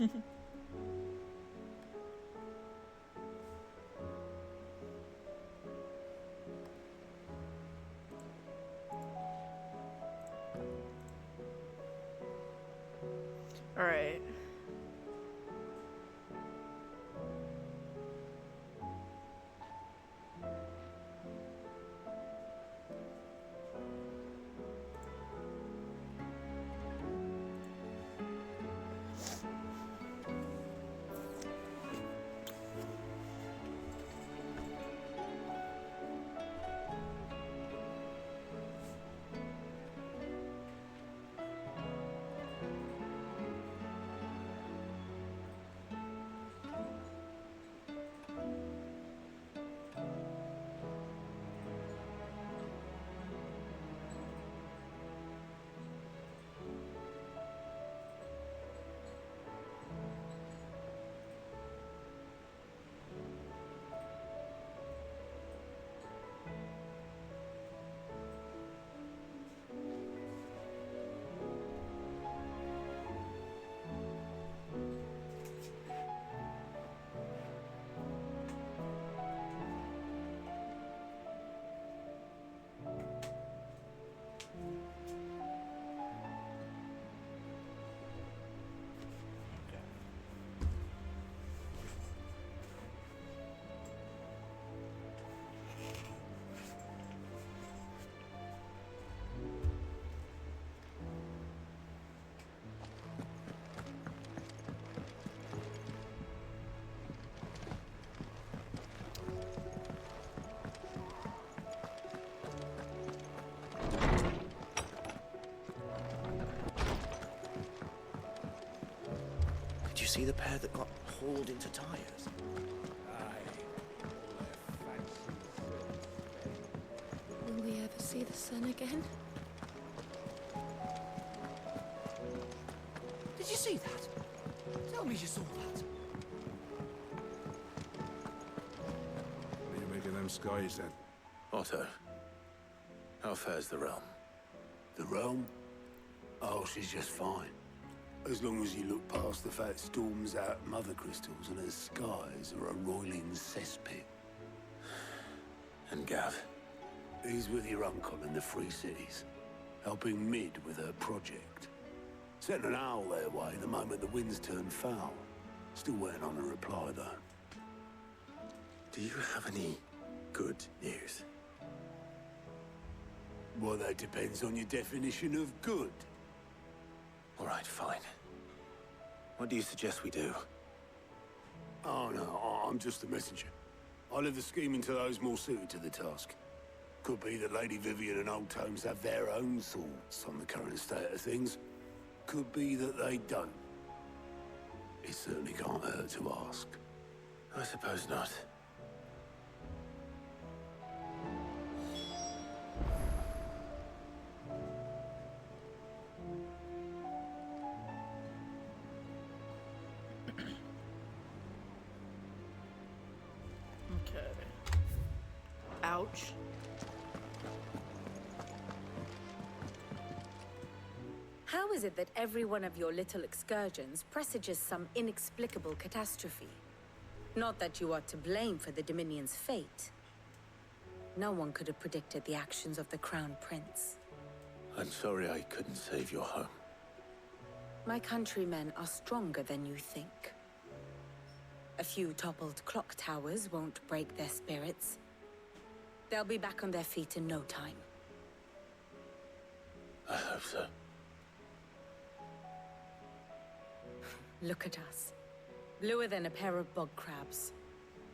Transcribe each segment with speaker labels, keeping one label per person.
Speaker 1: All right.
Speaker 2: Did you see the pair that got hauled into tires?
Speaker 3: Will we ever see the sun again?
Speaker 4: Did you see that? Tell me you saw that.
Speaker 5: What do you make of them skies, then?
Speaker 2: Otto, how fares the realm?
Speaker 6: The realm? Oh, she's just fine. As long as you look past the fat storms out mother crystals and her skies are a roiling cesspit.
Speaker 2: And Gav?
Speaker 6: He's with your uncle in the Free Cities, helping Mid with her project. Sent an owl their way the moment the winds turned foul. Still waiting on a reply, though.
Speaker 2: Do you have any good news?
Speaker 6: Well, that depends on your definition of good.
Speaker 2: All right, fine. What do you suggest we do?
Speaker 6: Oh, no, I'm just a messenger. I'll leave the scheming to those more suited to the task. Could be that Lady Vivian and Old Tomes have their own thoughts on the current state of things. Could be that they don't. It certainly can't hurt to ask.
Speaker 2: I suppose not.
Speaker 1: Okay. Ouch.
Speaker 7: How is it that every one of your little excursions presages some inexplicable catastrophe? Not that you are to blame for the Dominion's fate. No one could have predicted the actions of the Crown Prince.
Speaker 2: I'm sorry I couldn't save your home.
Speaker 7: My countrymen are stronger than you think. A few toppled clock towers won't break their spirits. They'll be back on their feet in no time.
Speaker 2: I hope so.
Speaker 7: Look at us. Bluer than a pair of bog crabs.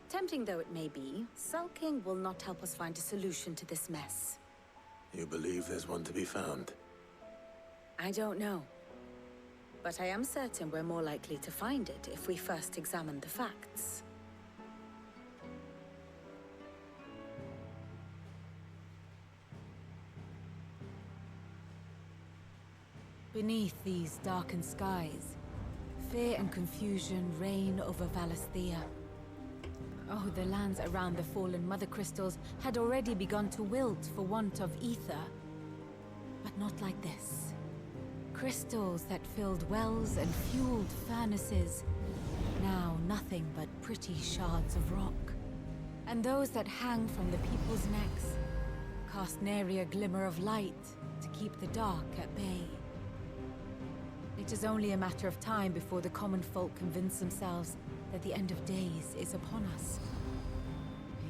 Speaker 7: Tempting though it may be, sulking will not help us find a solution to this mess.
Speaker 2: You believe there's one to be found?
Speaker 7: I don't know. But I am certain we're more likely to find it if we first examine the facts.
Speaker 8: Beneath these darkened skies, fear and confusion reign over Valisthea. Oh, the lands around the fallen mother crystals had already begun to wilt for want of ether. But not like this. Crystals that filled wells and fueled furnaces. Now nothing but pretty shards of rock. And those that hang from the people's necks cast nary a glimmer of light to keep the dark at bay. It is only a matter of time before the common folk convince themselves that the end of days is upon us.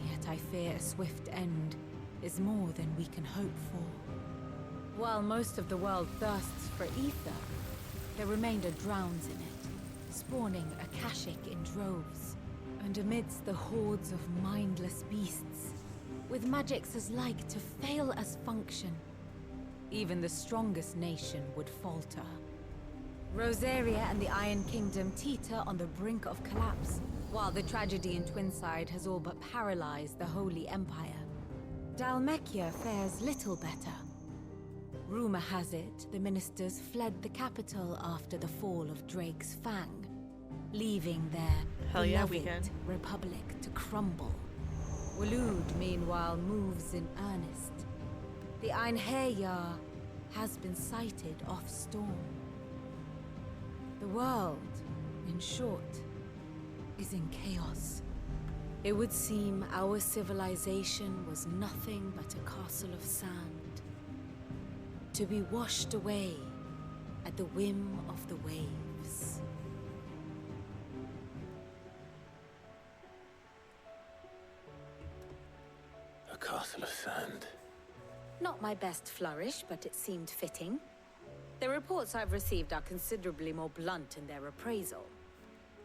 Speaker 8: Yet I fear a swift end is more than we can hope for. While most of the world thirsts for ether, the remainder drowns in it, spawning Akashic in droves. And amidst the hordes of mindless beasts, with magics as like to fail as function, even the strongest nation would falter. Rosaria and the Iron Kingdom teeter on the brink of collapse, while the tragedy in Twinside has all but paralyzed the Holy Empire. Dalmekia fares little better. Rumor has it the ministers fled the capital after the fall of Drake's Fang, leaving their
Speaker 1: Hell yeah, we
Speaker 8: beloved
Speaker 1: can.
Speaker 8: republic to crumble. Waloed, meanwhile, moves in earnest. The Einherjar has been sighted off Storm. The world, in short, is in chaos. It would seem our civilization was nothing but a castle of sand, to be washed away at the whim of the waves.
Speaker 2: A castle of sand.
Speaker 7: Not my best flourish, but it seemed fitting. The reports I've received are considerably more blunt in their appraisal.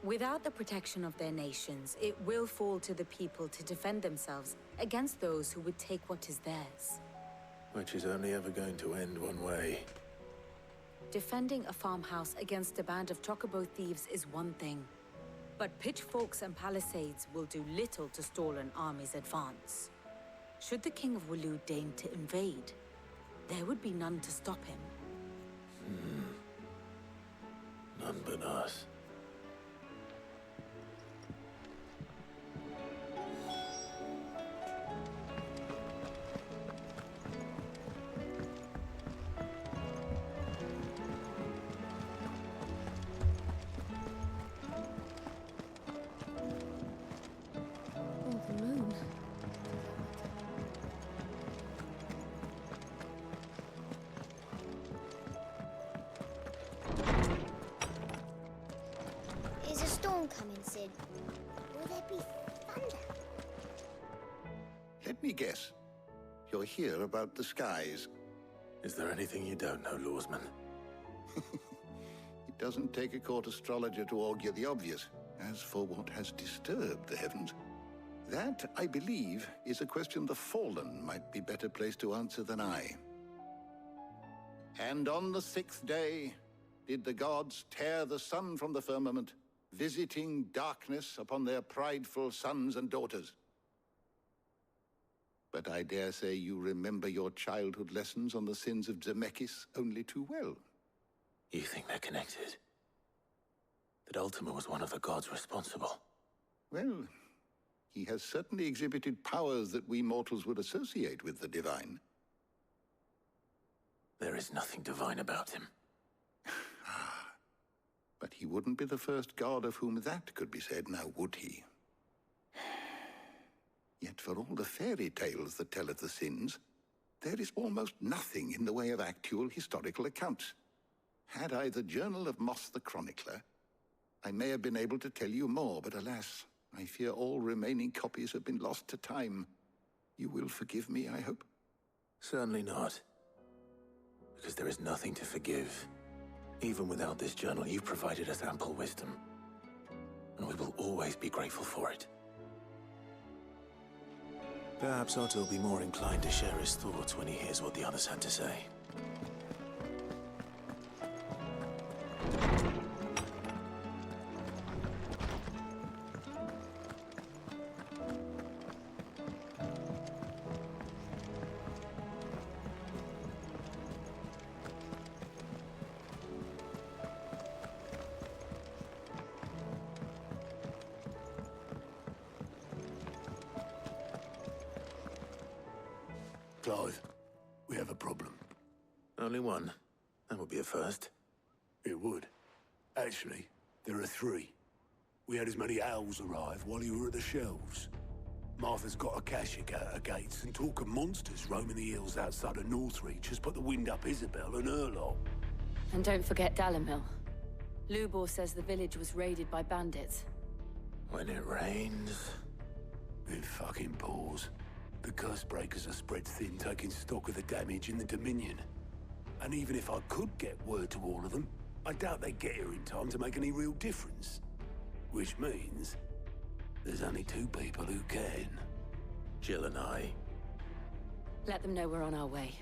Speaker 7: Without the protection of their nations, it will fall to the people to defend themselves against those who would take what is theirs.
Speaker 2: Which is only ever going to end one way.
Speaker 7: Defending a farmhouse against a band of chocobo thieves is one thing, but pitchforks and palisades will do little to stall an army's advance. Should the King of Waloed deign to invade, there would be none to stop him.
Speaker 2: None but us.
Speaker 3: Oh, the moon.
Speaker 9: Is a storm coming, Sid? Will there be thunder?
Speaker 10: Let me guess. You're here about the skies.
Speaker 2: Is there anything you don't know, Lawsman?
Speaker 10: It doesn't take a court astrologer to augur the obvious. As for what has disturbed the heavens, that, I believe, is a question the Fallen might be better placed to answer than I. And on the 6th day, did the gods tear the sun from the firmament, visiting darkness upon their prideful sons and daughters. But I dare say you remember your childhood lessons on the sins of Zemeckis only too well.
Speaker 2: You think they're connected? That Ultima was one of the gods responsible?
Speaker 10: Well, he has certainly exhibited powers that we mortals would associate with the divine.
Speaker 2: There is nothing divine about him.
Speaker 10: But he wouldn't be the first god of whom that could be said, now would he? Yet for all the fairy tales that tell of the sins, there is almost nothing in the way of actual historical accounts. Had I the Journal of Moss the Chronicler, I may have been able to tell you more, but alas, I fear all remaining copies have been lost to time. You will forgive me, I hope?
Speaker 2: Certainly not. Because there is nothing to forgive. Even without this journal, you've provided us ample wisdom. And we will always be grateful for it. Perhaps Otto will be more inclined to share his thoughts when he hears what the others had to say.
Speaker 6: Clive, we have a problem.
Speaker 2: Only one. That would be a first.
Speaker 6: it would. Actually, there are 3. We had as many owls arrive while you were at the shelves. Martha's got a Akashic at her gates, and talk of monsters roaming the hills outside of Northreach has put the wind up Isabel and her lot.
Speaker 7: And don't forget Dalimil. Lubor says the village was raided by bandits.
Speaker 2: When it rains...
Speaker 6: It fucking pours. The curse breakers are spread thin, taking stock of the damage in the Dominion. And even if I could get word to all of them, I doubt they'd get here in time to make any real difference. Which means... there's only 2 people who can.
Speaker 2: Jill and I.
Speaker 7: Let them know we're on our way.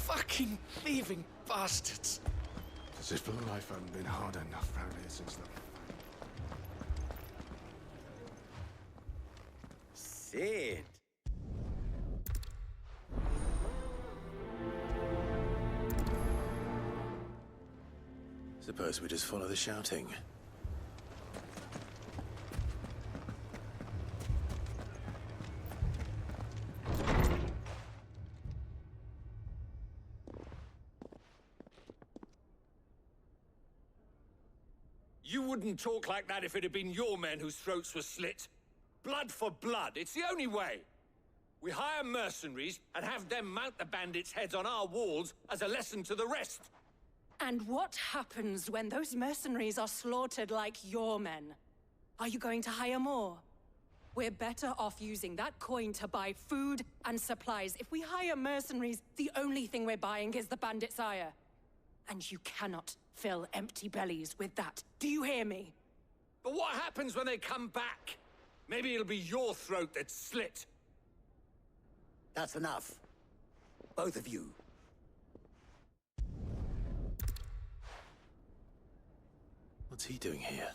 Speaker 4: Fucking thieving bastards!
Speaker 5: As if life hadn't been hard enough round here since the...
Speaker 11: Sid!
Speaker 2: Suppose we just follow the shouting.
Speaker 11: You wouldn't talk like that if it had been your men whose throats were slit. Blood for blood, it's the only way. We hire mercenaries and have them mount the bandits' heads on our walls as a lesson to the rest.
Speaker 12: And what happens when those mercenaries are slaughtered like your men? Are you going to hire more? We're better off using that coin to buy food and supplies. If we hire mercenaries, the only thing we're buying is the bandits' ire. And you cannot fill empty bellies with that. Do you hear me?
Speaker 11: But what happens when they come back? Maybe it'll be your throat that's slit.
Speaker 4: That's enough. Both of you.
Speaker 2: What's he doing here?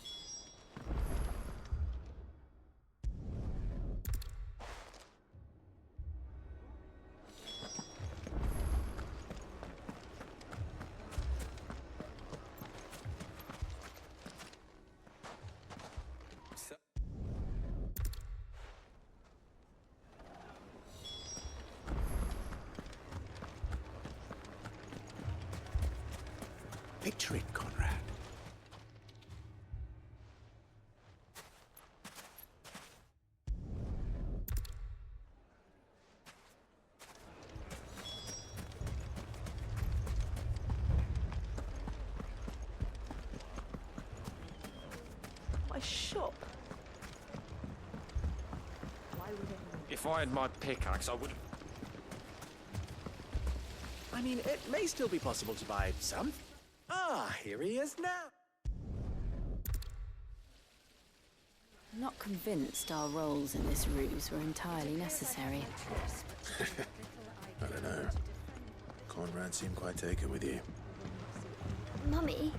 Speaker 4: Picture it, Conrad.
Speaker 1: My shop. Why would anyone...
Speaker 11: If I had my pickaxe, I would have...
Speaker 4: I mean, it may still be possible to buy some. Ah, here he is now.
Speaker 8: I'm not convinced our roles in this ruse were entirely necessary.
Speaker 2: I don't know. Conrad seemed quite taken with you.
Speaker 9: Mummy,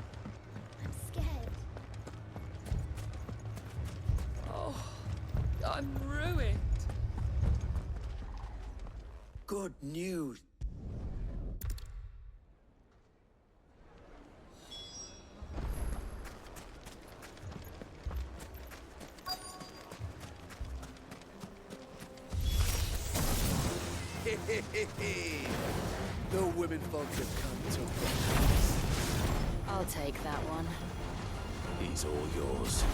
Speaker 9: I'm scared.
Speaker 12: Oh, I'm ruined.
Speaker 4: Good news. The women folk have come to us.
Speaker 8: I'll take that one.
Speaker 2: He's all yours.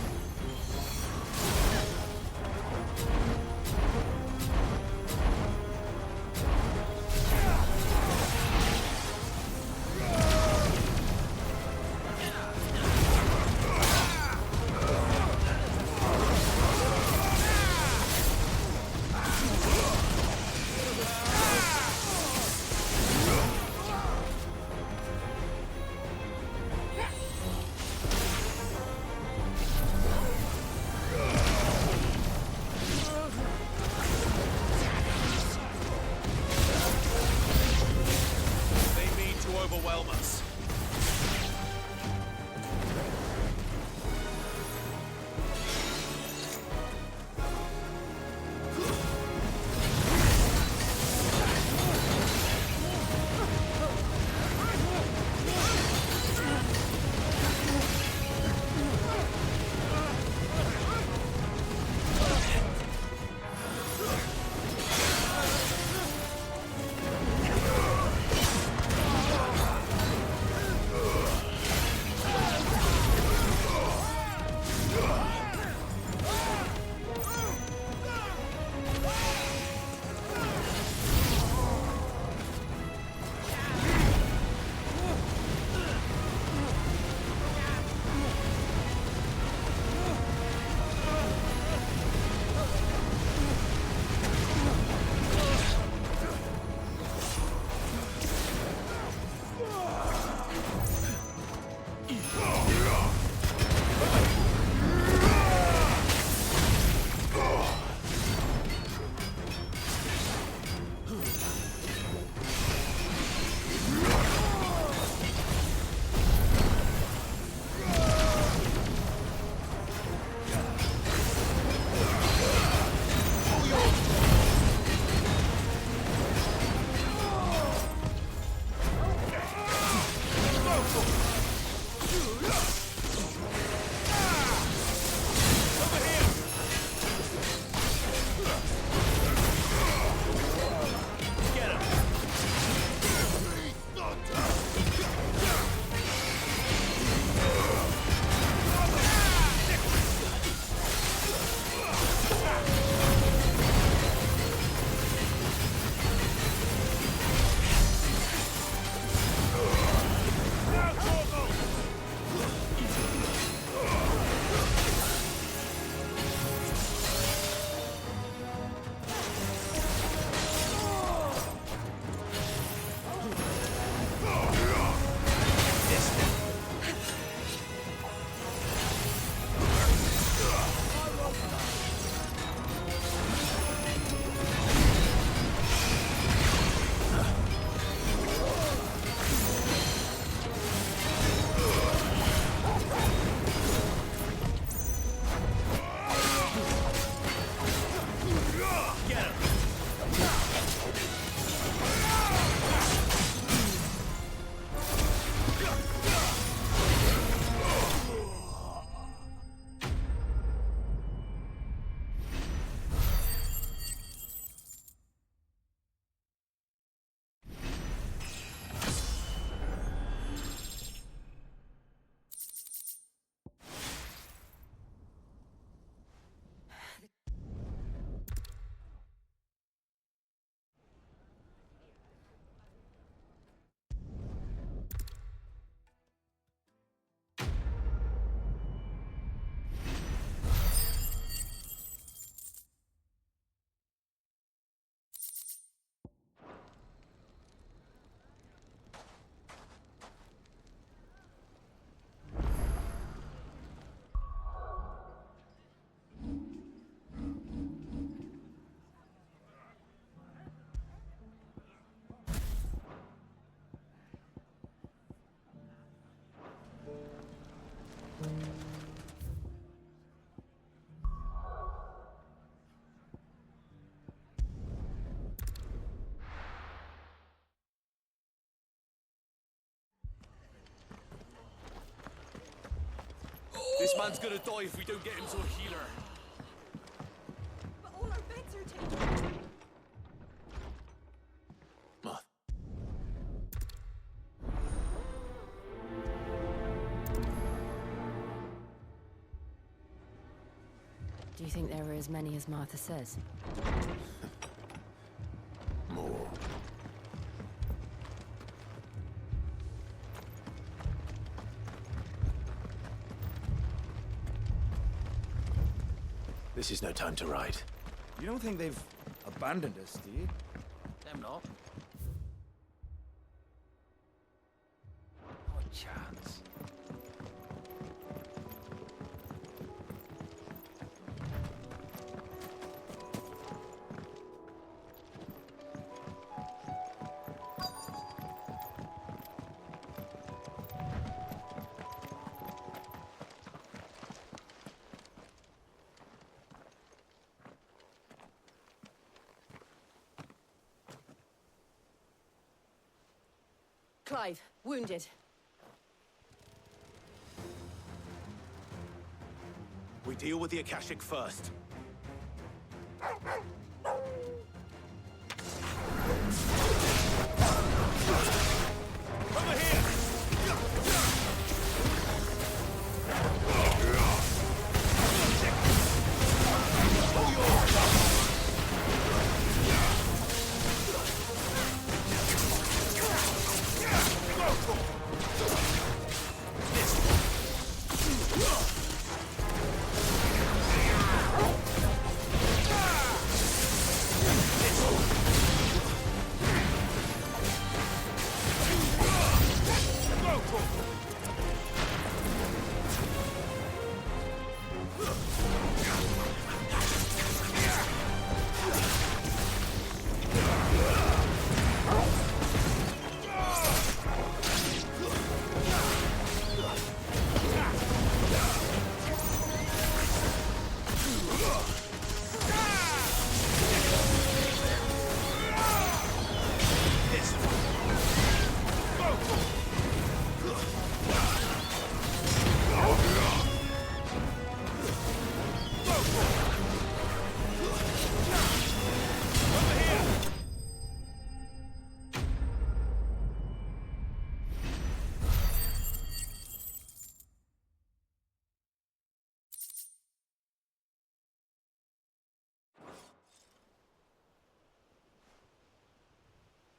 Speaker 11: man's gonna die if we don't get him to a healer.
Speaker 12: But all our beds are taken.
Speaker 2: Moth.
Speaker 8: Do you think there are as many as Martha says?
Speaker 2: More. This is no time to write.
Speaker 13: You don't think they've abandoned us, do you?
Speaker 11: Them not.
Speaker 13: What chance?
Speaker 12: Clive, wounded.
Speaker 4: We deal with the Akashic first. Over here!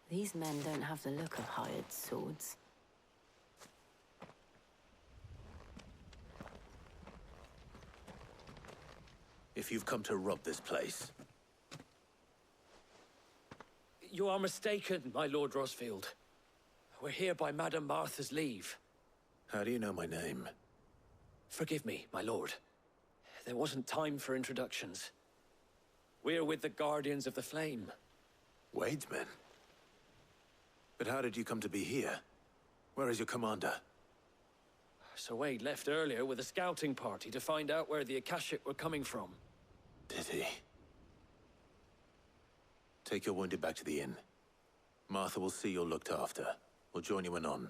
Speaker 8: These men don't have the look of hired swords.
Speaker 2: If you've come to rob this place,
Speaker 11: You are mistaken, my Lord Rosfield. We're here by Madame Martha's leave.
Speaker 2: how do you know my name?
Speaker 11: Forgive me, my lord. There wasn't time for introductions. We're with the Guardians of the Flame.
Speaker 2: Wade's men? But how did you come to be here? Where is your commander?
Speaker 11: Sir Wade left earlier with a scouting party to find out where the Akashic were coming from.
Speaker 2: Did he? Take your wounded back to the inn. Martha will see you're looked after. We'll join you anon.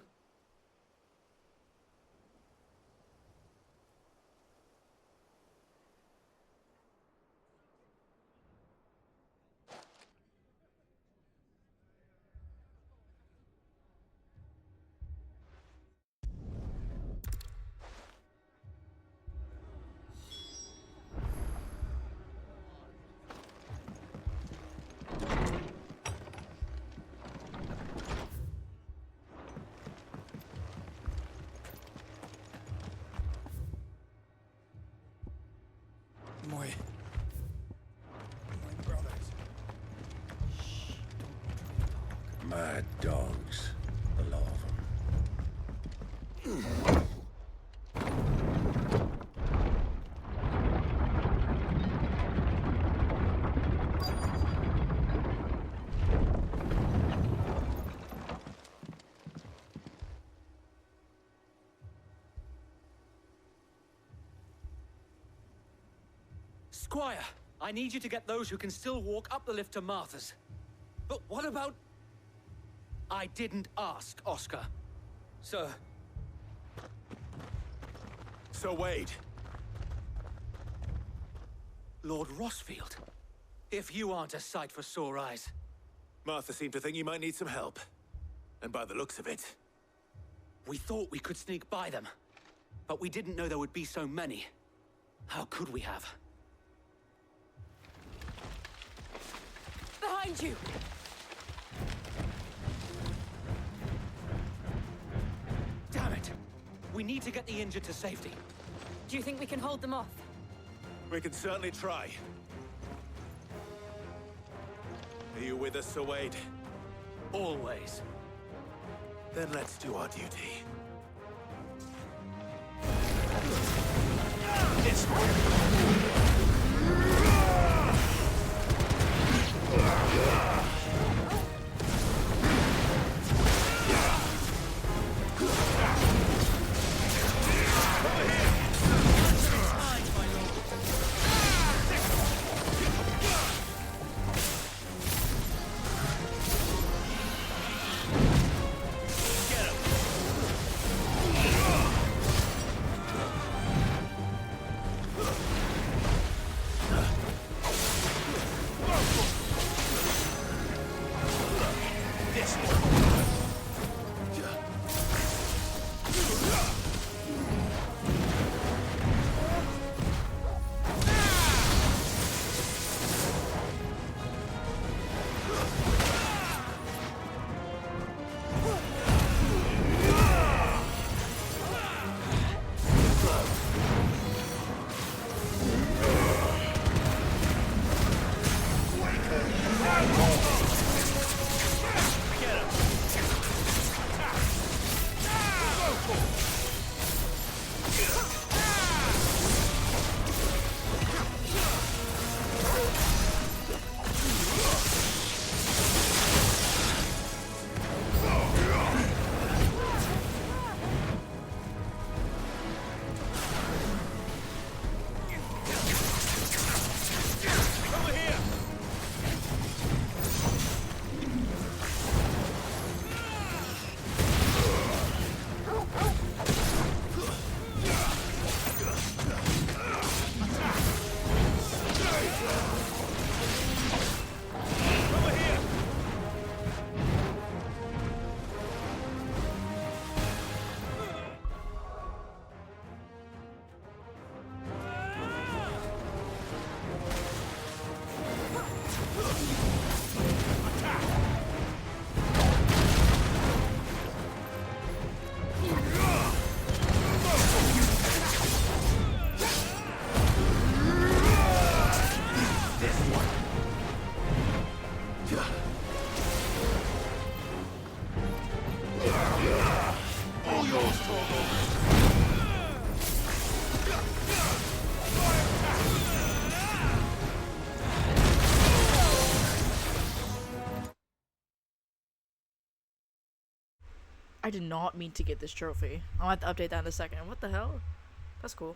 Speaker 5: My brothers. Shh. Mad dogs. A lot of them.
Speaker 11: Squire, I need you to get those who can still walk up the lift to Martha's. But what about... I didn't ask, Oscar. Sir.
Speaker 2: Sir Wade,
Speaker 11: Lord Rossfield. If you aren't a sight for sore eyes.
Speaker 2: Martha seemed to think you might need some help. And by the looks of it...
Speaker 11: We thought we could sneak by them, but we didn't know there would be so many. How could we have?
Speaker 12: Behind you!
Speaker 11: Damn it! We need to get the injured to safety.
Speaker 12: Do you think we can hold them off?
Speaker 2: We can certainly try. Are you with us, Sir Wade?
Speaker 11: Always.
Speaker 2: Then let's do our duty.
Speaker 11: This
Speaker 1: I did not mean to get this trophy. I'll have to update that in a second. What the hell? That's cool.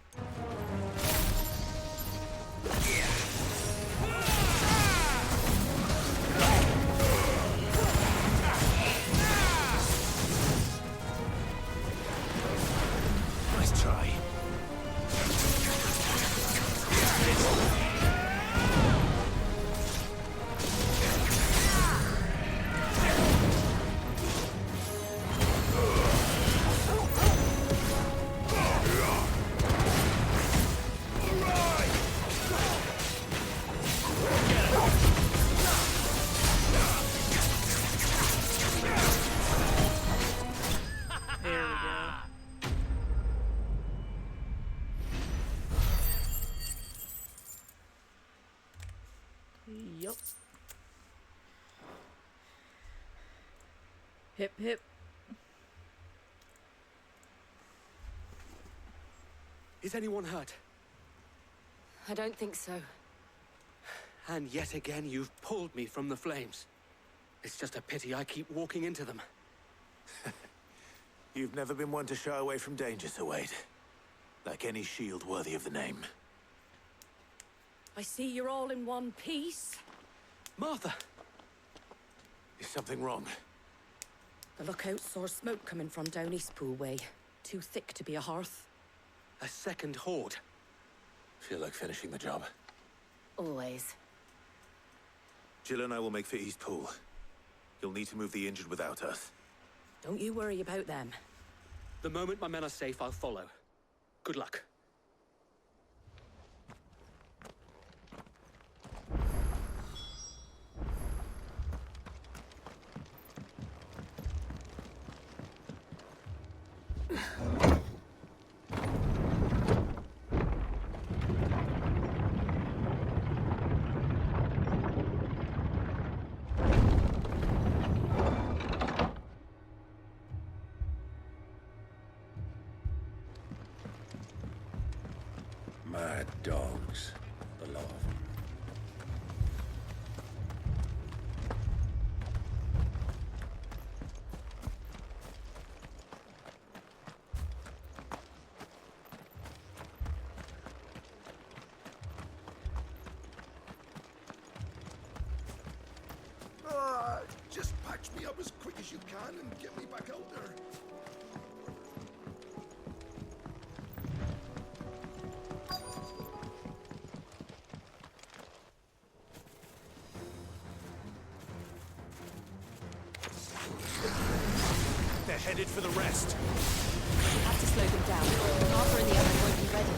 Speaker 2: Nice try.
Speaker 1: Yup. Hip hip.
Speaker 11: Is anyone hurt?
Speaker 12: I don't think so.
Speaker 11: And yet again, you've pulled me from the flames. It's just a pity I keep walking into them.
Speaker 2: You've never been one to shy away from danger, Sir Wade. Like any shield worthy of the name.
Speaker 12: I see you're all in one piece.
Speaker 11: Martha!
Speaker 2: Is something wrong?
Speaker 12: The lookout saw smoke coming from down Eastpool way. Too thick to be a hearth.
Speaker 11: A second horde.
Speaker 2: Feel like finishing the job.
Speaker 7: Always.
Speaker 2: Jill and I will make for Eastpool. You'll need to move the injured without us.
Speaker 7: Don't you worry about them.
Speaker 4: The moment my men are safe, I'll follow. Good luck.
Speaker 2: Mad dogs. The lot of them.
Speaker 10: Just patch me up as quick as you can and get me back out there.
Speaker 4: They're headed for the rest.
Speaker 8: We have to slow them down. Arthur and the others won't be ready.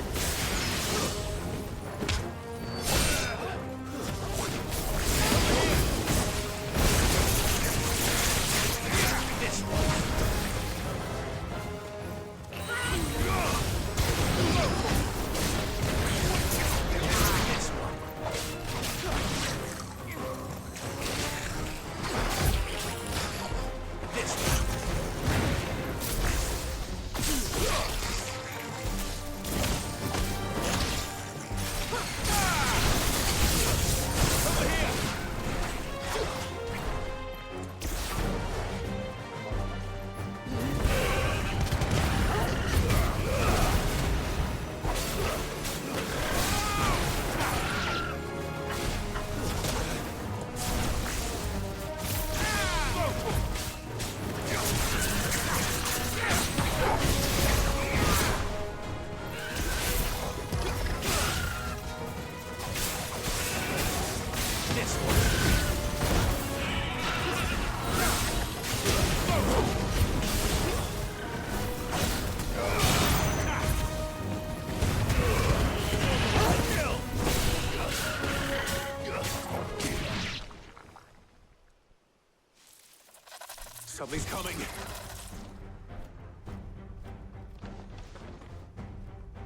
Speaker 2: Something's coming.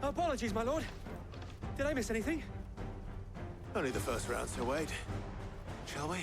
Speaker 4: Apologies, my lord. Did I miss anything?
Speaker 2: Only the first round, so wait. Shall we?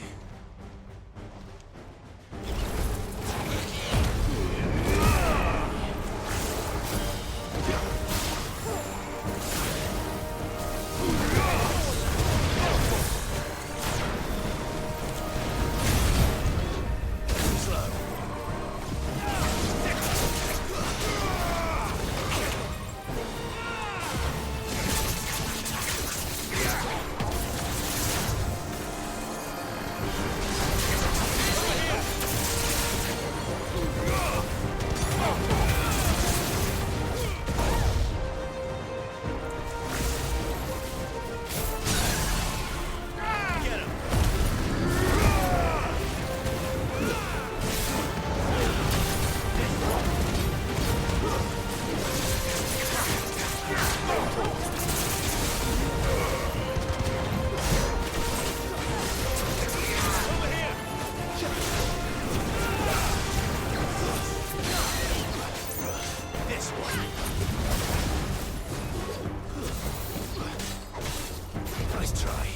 Speaker 2: Nice try.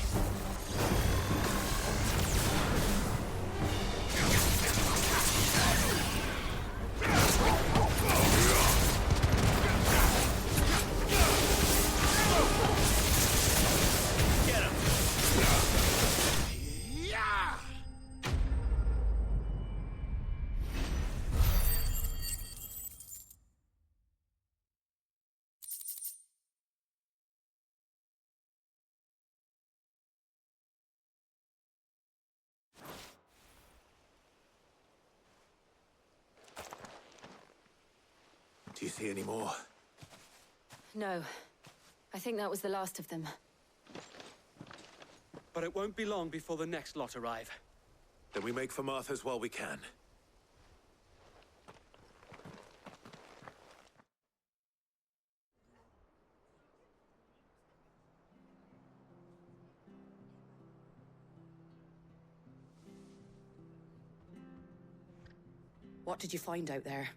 Speaker 2: Do you see any more?
Speaker 7: No. I think that was the last of them.
Speaker 4: But it won't be long before the next lot arrive.
Speaker 2: Then we make for Martha's while we can.
Speaker 14: What did you find out there?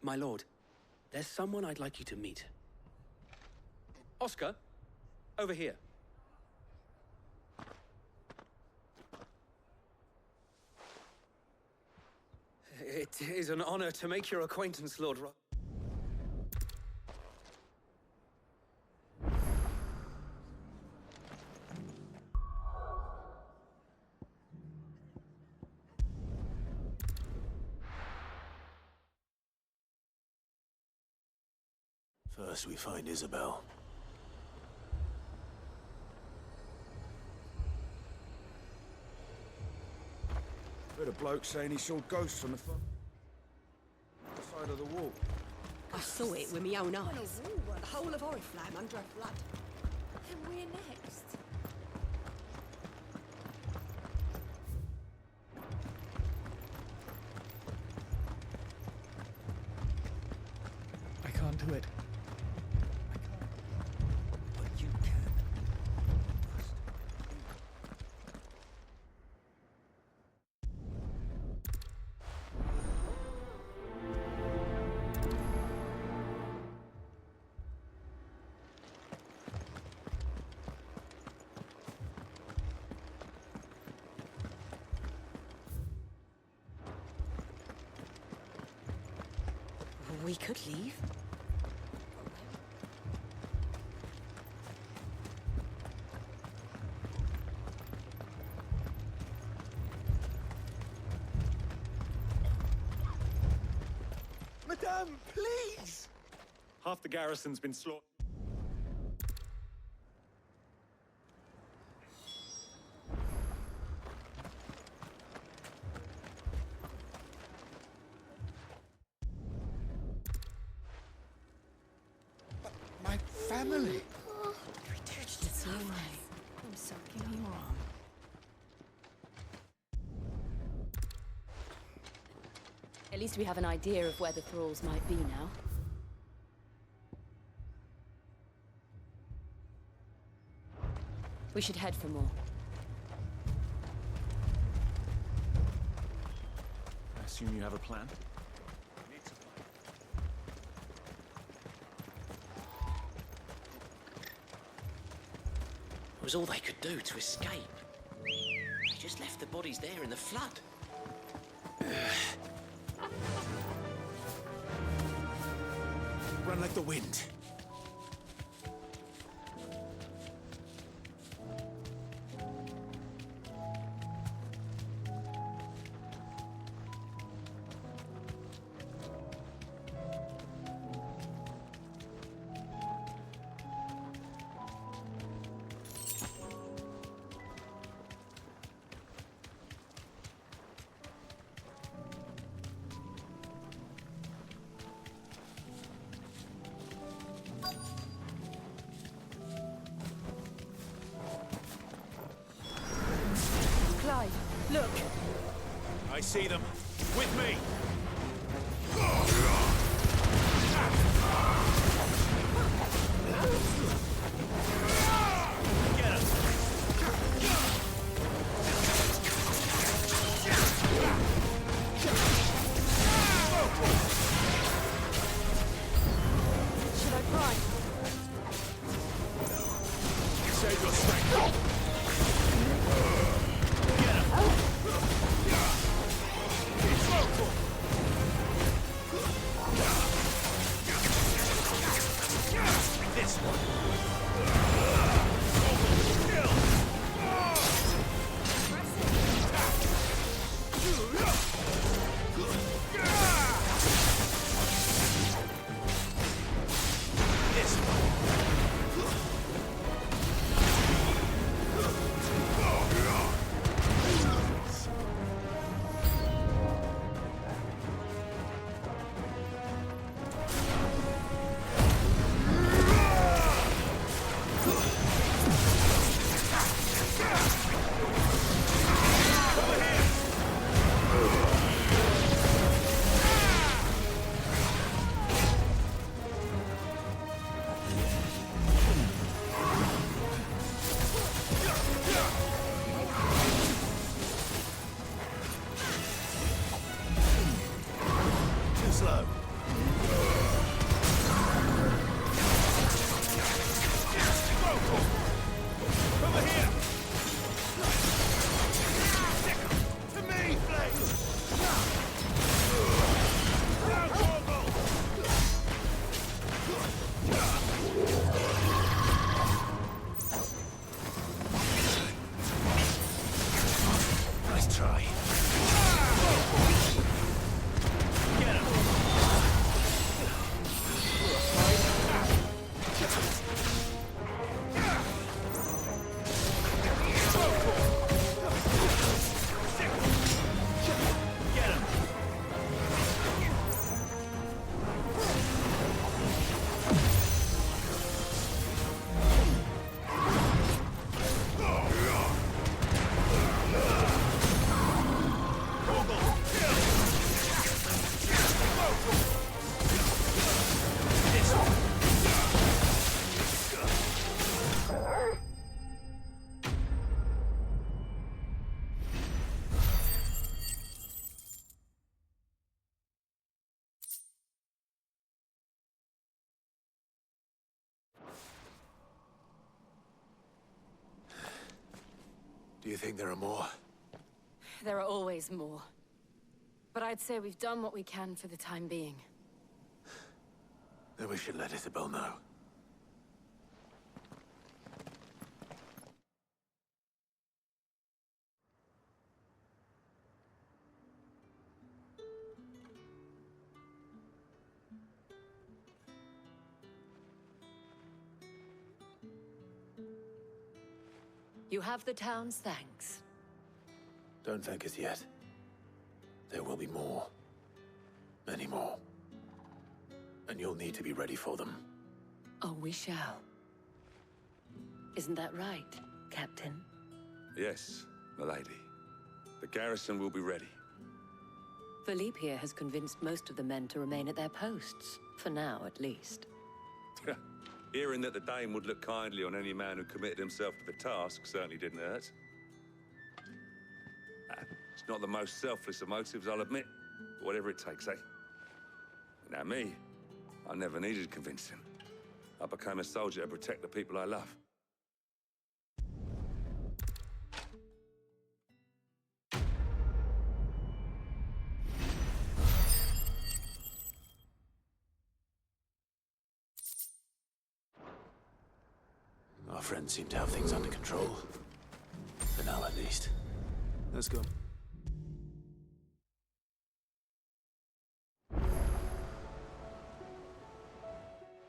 Speaker 4: My lord, there's someone I'd like you to meet. Oscar, over here. It is an honor to make your acquaintance, Lord Ro...
Speaker 2: First we find Isabel.
Speaker 5: Heard a bloke saying he saw ghosts on the side of the wall.
Speaker 14: I saw it with my own eyes. The whole of Oriflamme under a flood.
Speaker 3: Then we're next.
Speaker 13: I can't do it.
Speaker 4: But you can.
Speaker 14: We could leave.
Speaker 4: Madame, please! Half the garrison's been slaughtered.
Speaker 5: My family!
Speaker 14: It's all right. I'm sorry.
Speaker 13: Give me your arm.
Speaker 14: At least we have an idea of where the thralls might be now. We should head for more.
Speaker 13: I assume you have a plan?
Speaker 15: It was all they could do to escape. They just left the bodies there in the flood.
Speaker 2: Run like the wind.
Speaker 12: Look!
Speaker 2: I see them. With me! Get him!
Speaker 12: Should I try?
Speaker 2: Save your strength! This one. This one.
Speaker 6: Over here! To me, Blade!
Speaker 2: Nice try.
Speaker 6: Get him!
Speaker 2: Do you think there are more?
Speaker 3: There are always more. But I'd say we've done what we can for the time being.
Speaker 2: Then we should let Isabel know.
Speaker 3: You have the town's thanks.
Speaker 2: Don't thank us yet. There will be more. Many more. And you'll need to be ready for them.
Speaker 3: Oh, we shall. Isn't that right, Captain?
Speaker 16: Yes, milady. The garrison will be ready.
Speaker 3: Philippe here has convinced most of the men to remain at their posts. For now, at least.
Speaker 16: Hearing that the Dame would look kindly on any man who committed himself to the task certainly didn't hurt. It's not the most selfless of motives, I'll admit. But whatever it takes, eh? Now me, I never needed convincing. I became a soldier to protect the people I love.
Speaker 2: Our friends seem to have things under control. For now, at least.
Speaker 5: Let's go.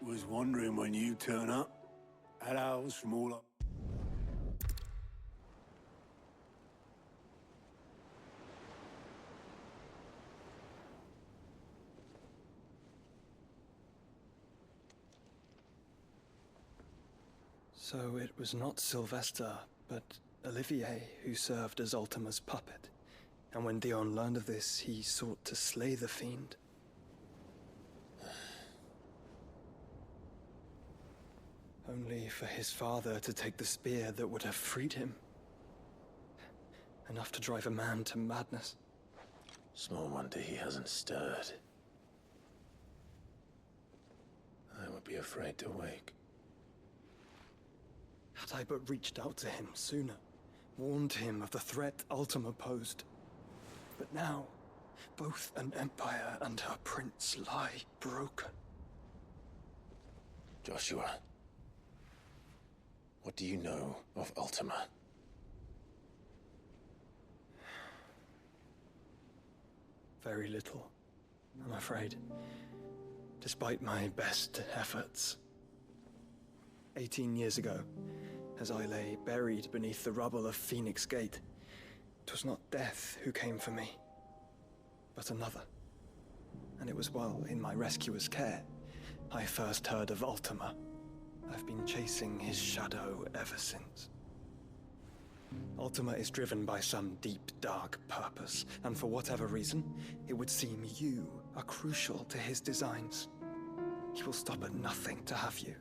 Speaker 6: Was wondering when you turn up. Had owls from all up.
Speaker 13: So it was not Sylvester, but Olivier who served as Ultima's puppet. And when Dion learned of this, he sought to slay the fiend. Only for his father to take the spear that would have freed him. Enough to drive a man to madness.
Speaker 2: Small wonder he hasn't stirred. I would be afraid to wake.
Speaker 13: Had I but reached out to him sooner, warned him of the threat Ultima posed. But now, both an empire and her prince lie broken.
Speaker 2: Joshua, what do you know of Ultima?
Speaker 13: Very little, I'm afraid. Despite my best efforts. 18 years ago, as I lay buried beneath the rubble of Phoenix Gate, it was not death who came for me, but another. And it was while in my rescuer's care, I first heard of Ultima. I've been chasing his shadow ever since. Ultima is driven by some deep, dark purpose, and for whatever reason, it would seem you are crucial to his designs. He will stop at nothing to have you,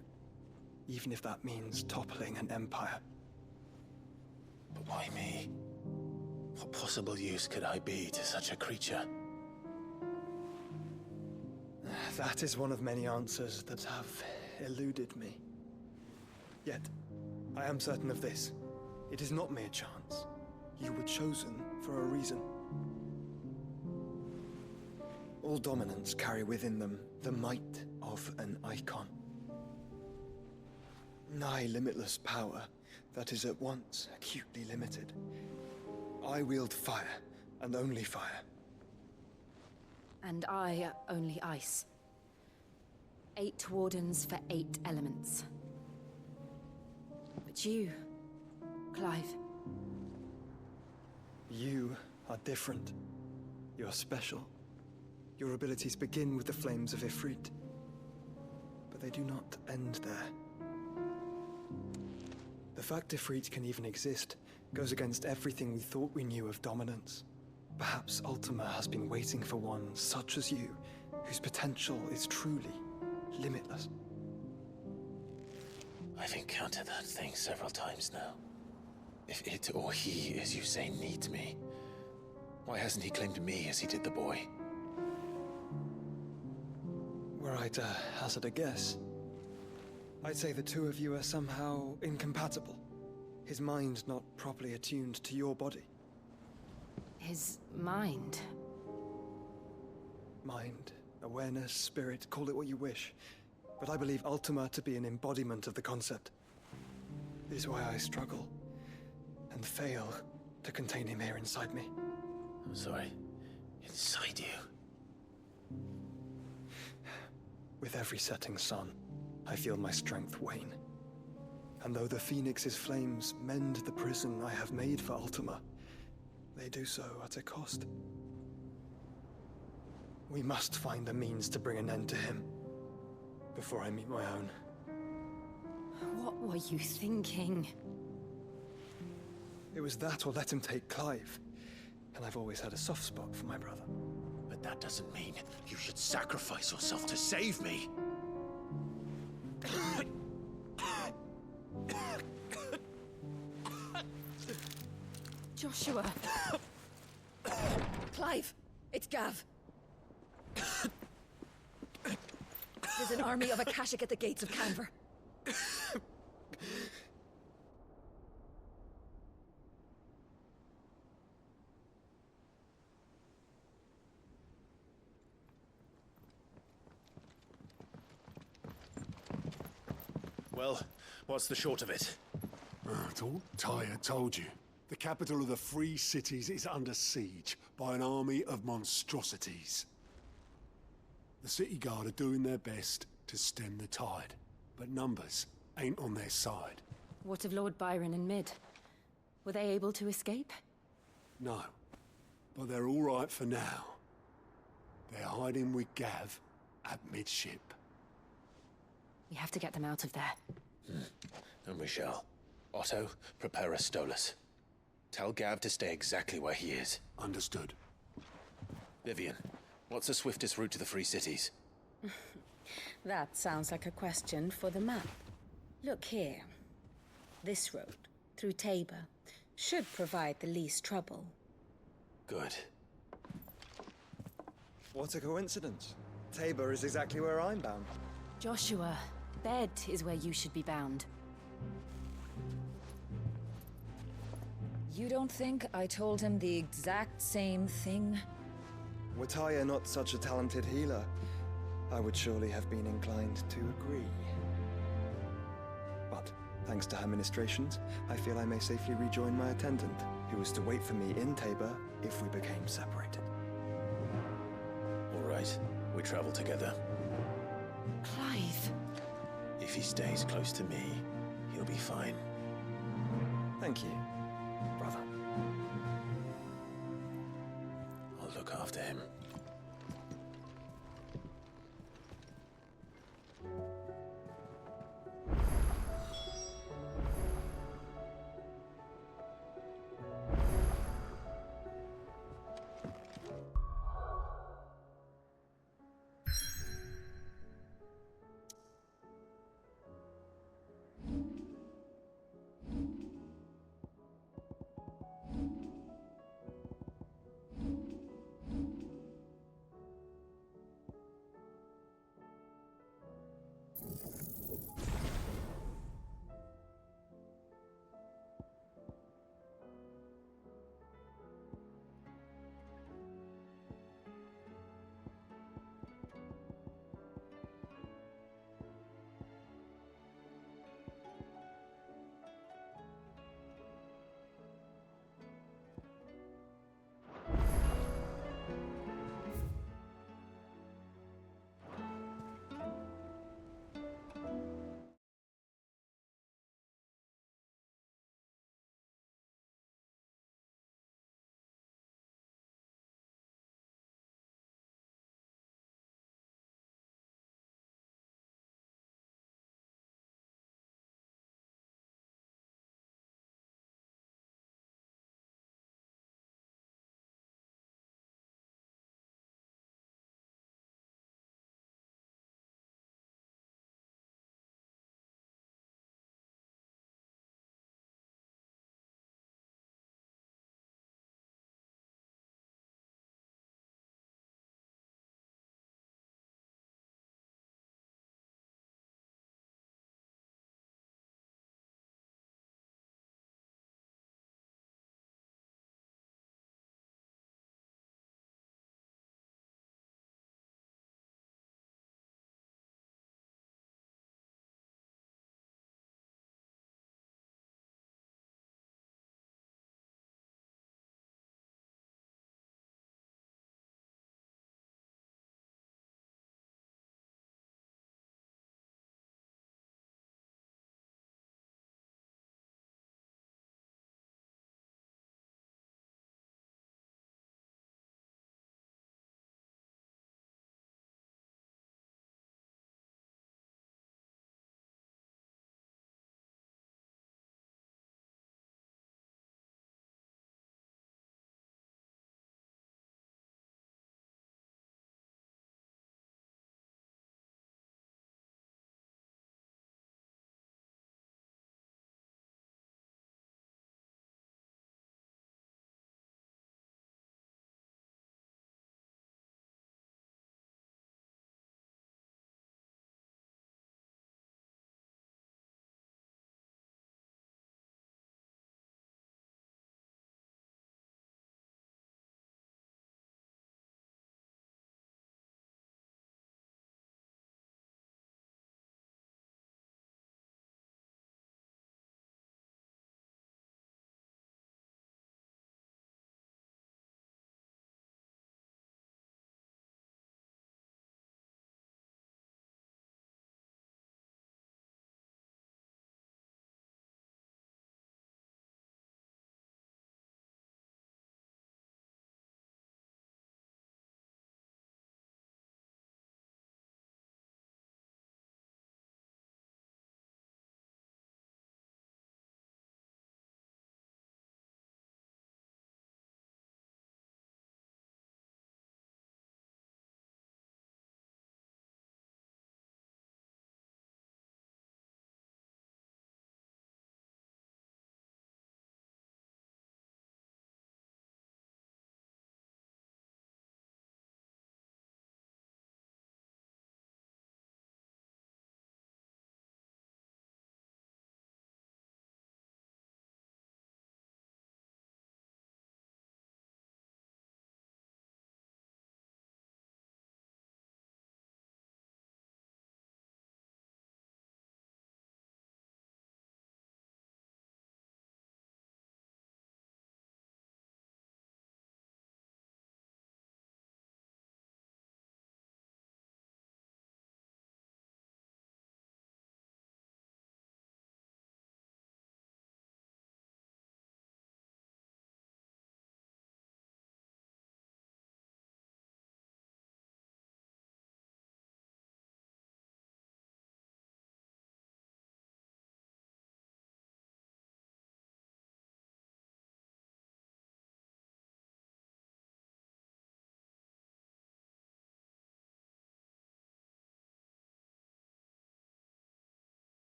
Speaker 13: even if that means toppling an empire.
Speaker 2: But why me? What possible use could I be to such a creature?
Speaker 13: That is one of many answers that have eluded me. Yet, I am certain of this. It is not mere chance. You were chosen for a reason. All dominants carry within them the might of an icon. Nigh limitless power that is at once acutely limited. I wield fire, and only fire.
Speaker 8: And I only ice. 8 wardens for 8 elements. But you, Clive.
Speaker 13: You are different. You're special. Your abilities begin with the flames of Ifrit. But they do not end there. The fact Ifrit can even exist goes against everything we thought we knew of dominance. Perhaps Ultima has been waiting for one such as you, whose potential is truly limitless.
Speaker 2: I've encountered that thing several times now. If it or he, as you say, needs me, why hasn't he claimed me as he did the boy?
Speaker 13: Were I to hazard a guess, I'd say the two of you are somehow incompatible. His mind not properly attuned to your body.
Speaker 8: His mind?
Speaker 13: Mind, awareness, spirit, call it what you wish. But I believe Ultima to be an embodiment of the concept. It is why I struggle and fail to contain him here inside me.
Speaker 2: I'm sorry. Inside you?
Speaker 13: With every setting sun, I feel my strength wane. And though the Phoenix's flames mend the prison I have made for Ultima, they do so at a cost. We must find a means to bring an end to him before I meet my own.
Speaker 8: What were you thinking?
Speaker 13: It was that or let him take Clive. And I've always had a soft spot for my brother.
Speaker 2: But that doesn't mean you should sacrifice yourself to save me.
Speaker 8: Joshua! Clive! It's Gav! There's an army of Akashic at the gates of Canver.
Speaker 4: Well, what's the short of it?
Speaker 6: It's all Tyre told you. The capital of the Free Cities is under siege by an army of monstrosities. The City Guard are doing their best to stem the tide, but numbers ain't on their side.
Speaker 8: What of Lord Byron and Mid? Were they able to escape?
Speaker 6: No, but they're all right for now. They're hiding with Gav at midship.
Speaker 8: We have to get them out of there.
Speaker 2: And we shall. Otto, prepare a Stolas. Tell Gav to stay exactly where he is.
Speaker 6: Understood.
Speaker 2: Vivian, what's the swiftest route to the Free Cities?
Speaker 7: That sounds like a question for the map. Look here. This road, through Tabor, should provide the least trouble.
Speaker 2: Good.
Speaker 13: What a coincidence. Tabor is exactly where I'm bound.
Speaker 8: Joshua, bed is where you should be bound.
Speaker 17: You don't think I told him the exact same thing?
Speaker 13: Were Tyre not such a talented healer, I would surely have been inclined to agree. But, thanks to her ministrations, I feel I may safely rejoin my attendant, who was to wait for me in Tabor if we became separated.
Speaker 2: All right, we travel together.
Speaker 8: Clive!
Speaker 2: If he stays close to me, he'll be fine.
Speaker 13: Thank you, brother.
Speaker 2: I'll look after him.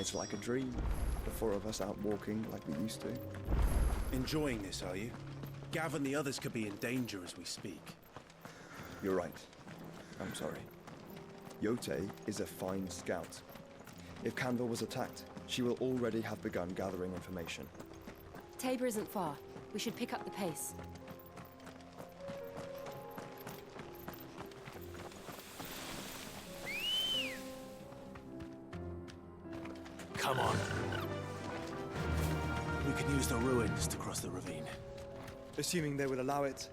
Speaker 13: Feels like a dream. The four of us out walking like we used to.
Speaker 4: Enjoying this, are you? Gav and the others could be in danger as we speak.
Speaker 13: You're right. I'm sorry. Yote is a fine scout. If Candor was attacked, she will already have begun gathering information.
Speaker 18: Tabor isn't far. We should pick up the pace.
Speaker 4: Come on. We can use the ruins to cross the ravine.
Speaker 13: Assuming they will allow it,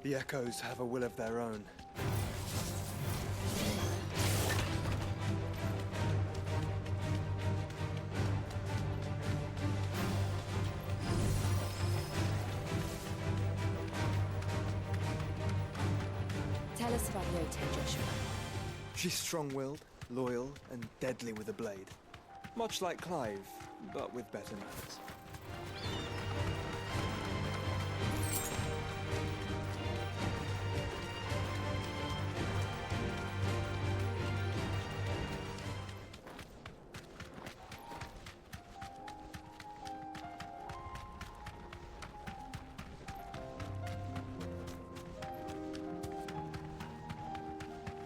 Speaker 13: the Echoes have a will of their own.
Speaker 18: Tell us about Yote, Joshua.
Speaker 13: She's strong-willed, loyal, and deadly with a blade. Much like Clive, but with better manners.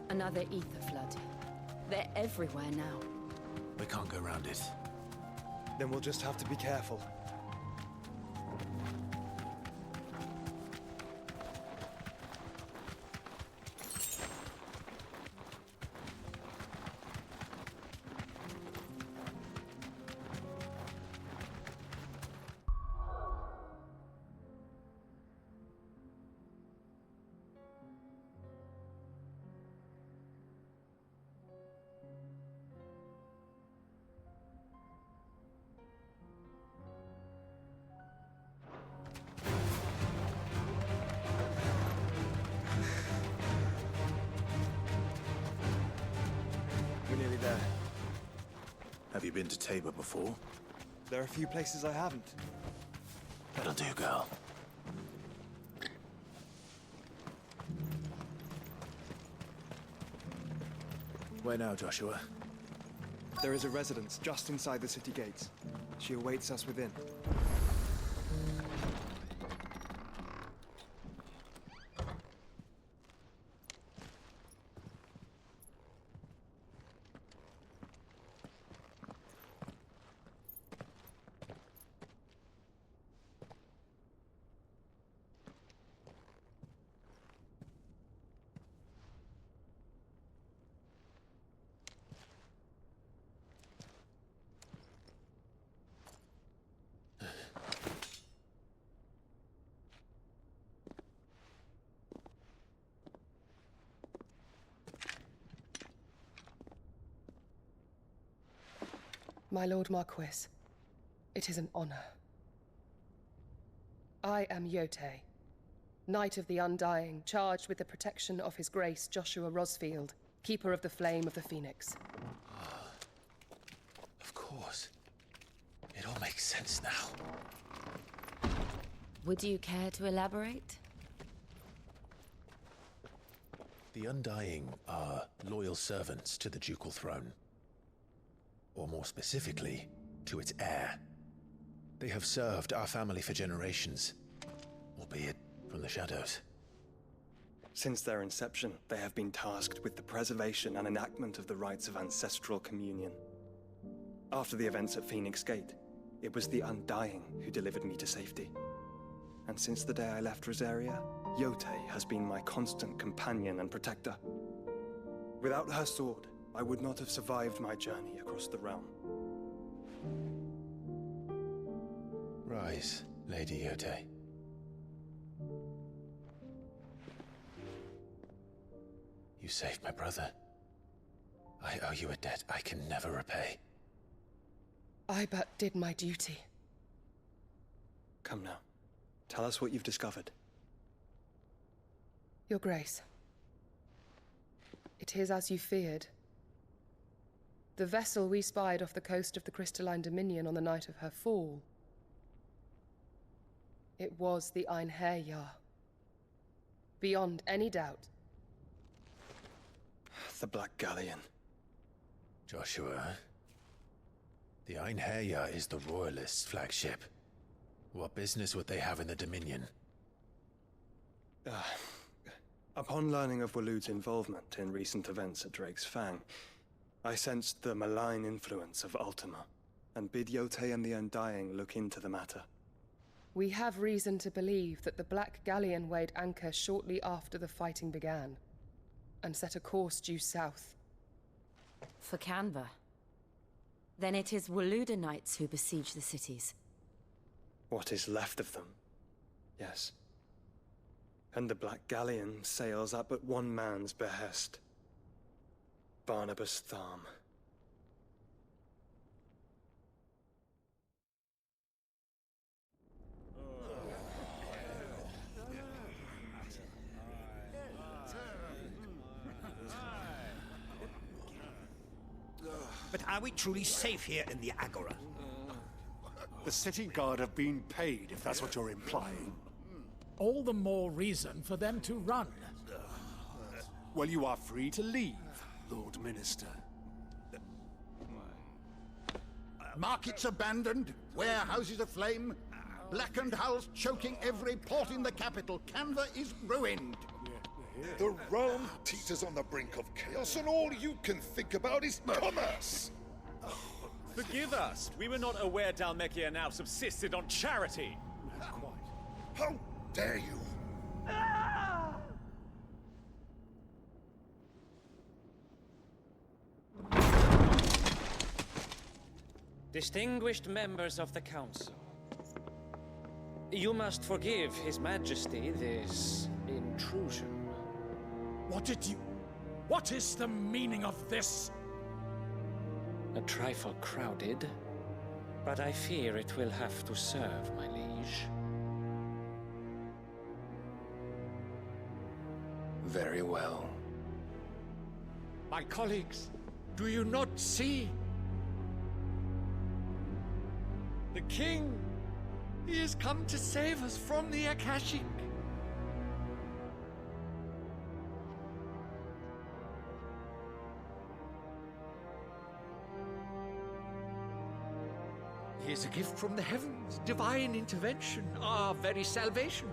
Speaker 18: Another ether flood. They're everywhere now.
Speaker 4: We can't go around it.
Speaker 13: Then we'll just have to be careful. We're nearly there.
Speaker 4: Have you been to Tabor before?
Speaker 13: There are a few places I haven't.
Speaker 4: That'll do, girl. Where now, Joshua?
Speaker 13: There is a residence just inside the city gates. She awaits us within.
Speaker 19: My Lord Marquis, it is an honor. I am Yote, Knight of the Undying, charged with the protection of His Grace Joshua Rosfield, Keeper of the Flame of the Phoenix.
Speaker 4: Of course. It all makes sense now.
Speaker 18: Would you care to elaborate?
Speaker 2: The Undying are loyal servants to the ducal throne. Or more specifically, to its heir. They have served our family for generations, albeit from the shadows.
Speaker 13: Since their inception, they have been tasked with the preservation and enactment of the rites of ancestral communion. After the events at Phoenix Gate, it was the Undying who delivered me to safety. And since the day I left Rosaria, Yote has been my constant companion and protector. Without her sword, I would not have survived my journey across the realm.
Speaker 2: Rise, Lady Yote. You saved my brother. I owe you a debt I can never repay.
Speaker 19: I but did my duty.
Speaker 13: Come now. Tell us what you've discovered.
Speaker 19: Your Grace. It is as you feared. The vessel we spied off the coast of the Crystalline Dominion on the night of her fall. It was the Einherjar. Beyond any doubt.
Speaker 13: The Black Galleon.
Speaker 2: Joshua, The Einherja is the Royalists' flagship. What business would they have in the Dominion?
Speaker 13: Upon learning of Waloed's involvement in recent events at Drake's Fang, I sensed the malign influence of Ultima, and bid Yote and the Undying look into the matter.
Speaker 19: We have reason to believe that the Black Galleon weighed anchor shortly after the fighting began, and set a course due south.
Speaker 18: For Canva. Then it is Waloeda knights who besiege the cities.
Speaker 13: What is left of them, yes. And the Black Galleon sails at but one man's behest. Barnabas Tharm.
Speaker 20: But are we truly safe here in the Agora?
Speaker 6: The city guard have been paid, if that's what you're implying.
Speaker 21: All the more reason for them to run.
Speaker 6: Well, you are free to leave, Lord Minister.
Speaker 10: Markets abandoned, warehouses aflame, blackened hulls choking every port in the capital. Canva is ruined.
Speaker 22: The realm teeters on the brink of chaos, and all you can think about is commerce!
Speaker 4: Forgive us! We were not aware Dhalmekia now subsisted on charity!
Speaker 22: How dare you!
Speaker 23: Distinguished members of the Council, you must forgive His Majesty this intrusion.
Speaker 21: What is the meaning of this?
Speaker 23: A trifle crowded, but I fear it will have to serve, my liege.
Speaker 24: Very well.
Speaker 11: My colleagues, do you not see? The king! He has come to save us from the Akashic! He is a gift from the heavens, divine intervention, our very salvation.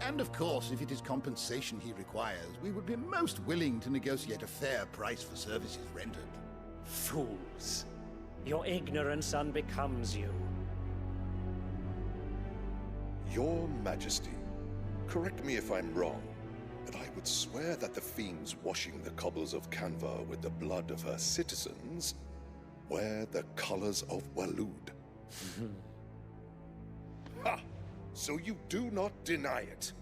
Speaker 10: And of course, if it is compensation he requires, we would be most willing to negotiate a fair price for services rendered.
Speaker 23: Fools! Your ignorance unbecomes you.
Speaker 22: Your Majesty, correct me if I'm wrong, but I would swear that the fiends washing the cobbles of Canva with the blood of her citizens wear the colors of Waloed. Ha! So you do not deny it.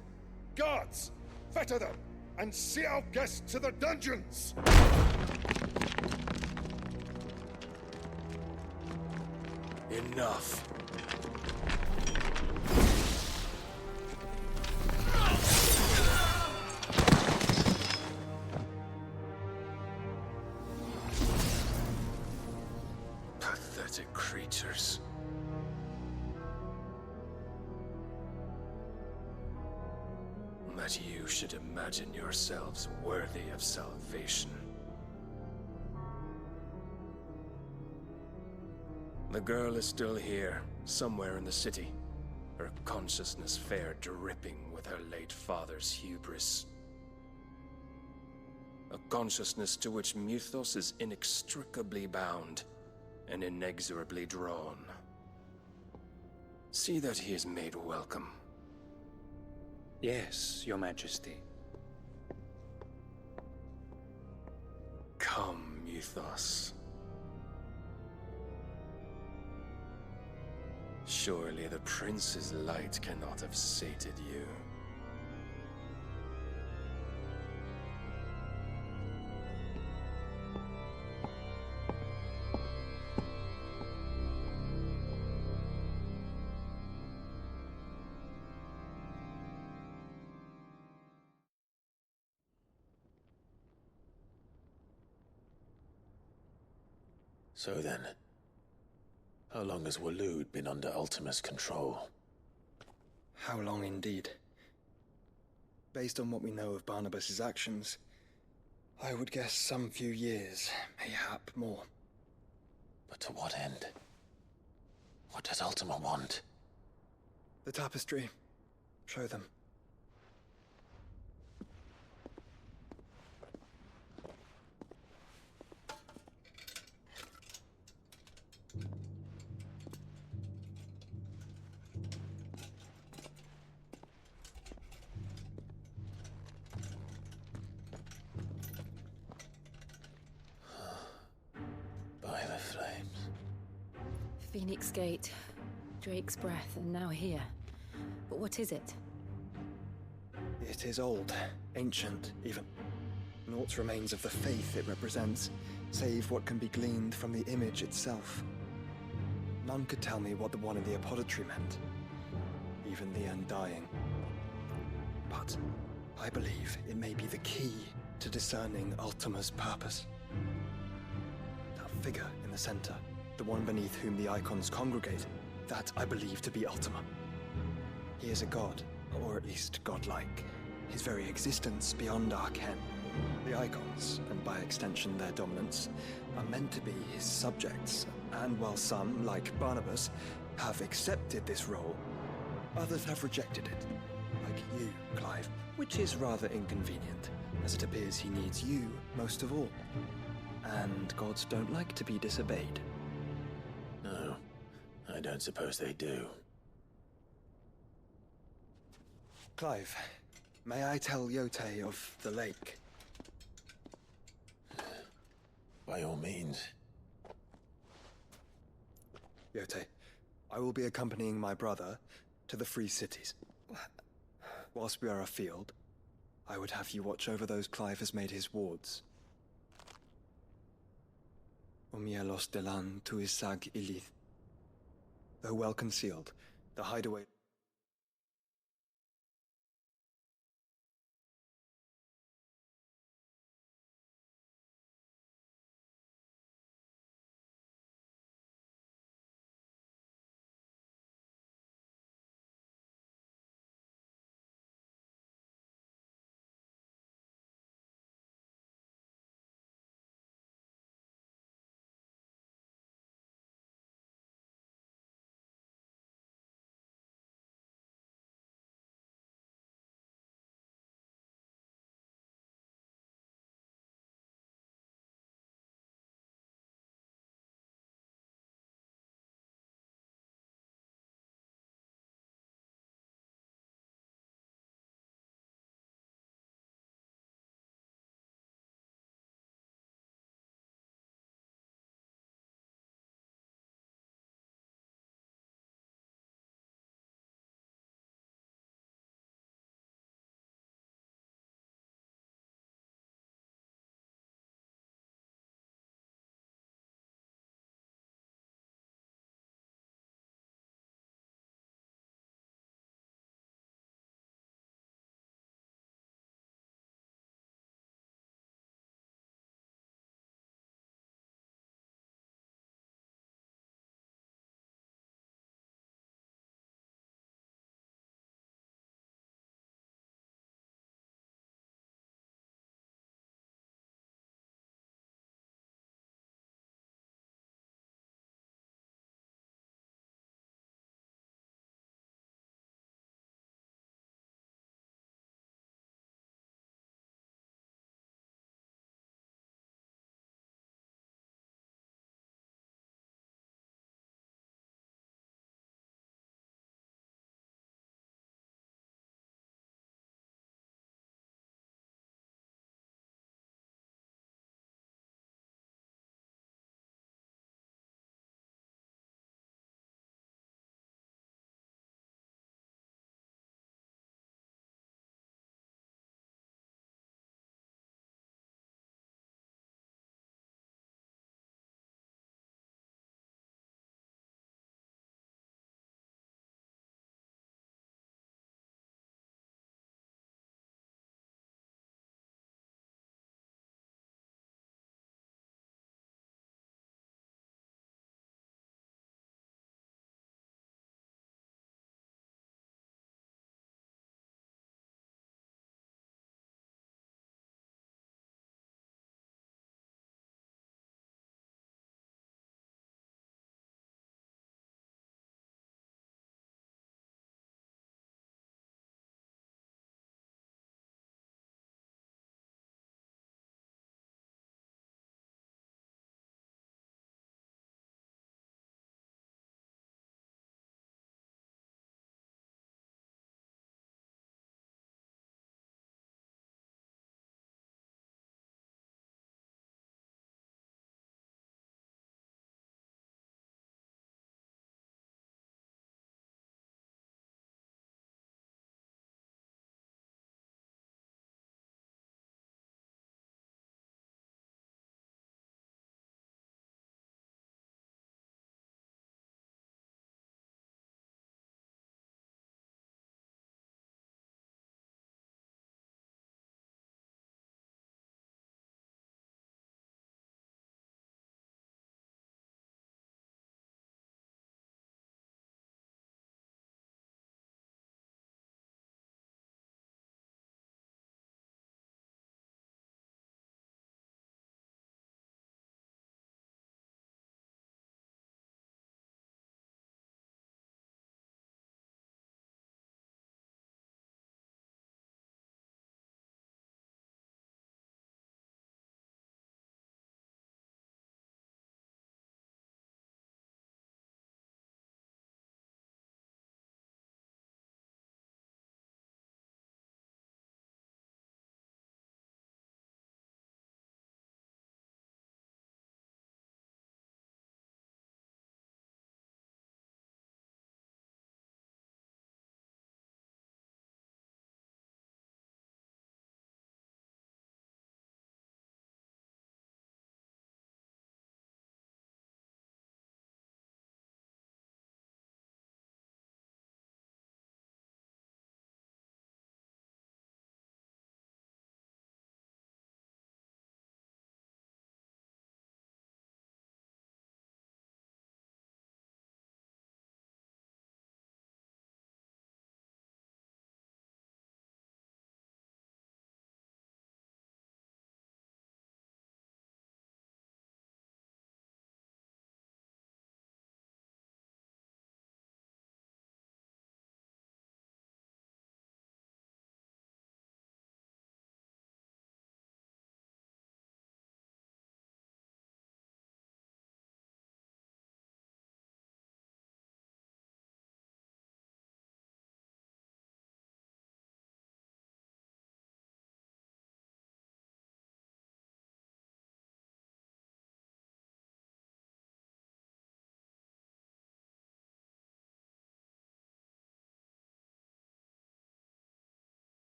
Speaker 22: Guards, fetter them, and see our guests to the dungeons!
Speaker 24: Enough. Pathetic creatures. That you should imagine yourselves worthy of salvation. The girl is still here, somewhere in the city, her consciousness fair dripping with her late father's hubris. A consciousness to which Mythos is inextricably bound and inexorably drawn. See that he is made welcome.
Speaker 23: Yes, Your Majesty.
Speaker 22: Come, Mythos.
Speaker 24: Surely the prince's light cannot have sated you.
Speaker 2: So then, how long has Waloed been under Ultima's control?
Speaker 13: How long indeed? Based on what we know of Barnabas's actions, I would guess some few years, mayhap more.
Speaker 2: But to what end? does Ultima want?
Speaker 13: The tapestry. Show them.
Speaker 2: By the flames.
Speaker 18: Phoenix Gate, Drake's Breath, and now here. But what is it?
Speaker 13: It is old, ancient, even. Naught remains of the faith it represents, save what can be gleaned from the image itself. None could tell me what the one in the apothecary meant, even the Undying. But I believe it may be the key to discerning Ultima's purpose. That figure in the center, the one beneath whom the icons congregate, that I believe to be Ultima. He is a god, or at least godlike. His very existence beyond our ken. The icons, and by extension their dominance, are meant to be his subjects, and while some, like Barnabas, have accepted this role, others have rejected it. Like you, Clive, which is rather inconvenient, as it appears he needs you most of all. And gods don't like to be disobeyed.
Speaker 2: No, I don't suppose they do.
Speaker 13: Clive, may I tell Yote of the lake?
Speaker 2: By all means.
Speaker 13: Yote, I will be accompanying my brother to the Free Cities. Whilst we are afield, I would have you watch over those Clive has made his wards. Omielos delan tuisag ilith. Though well concealed, the hideaway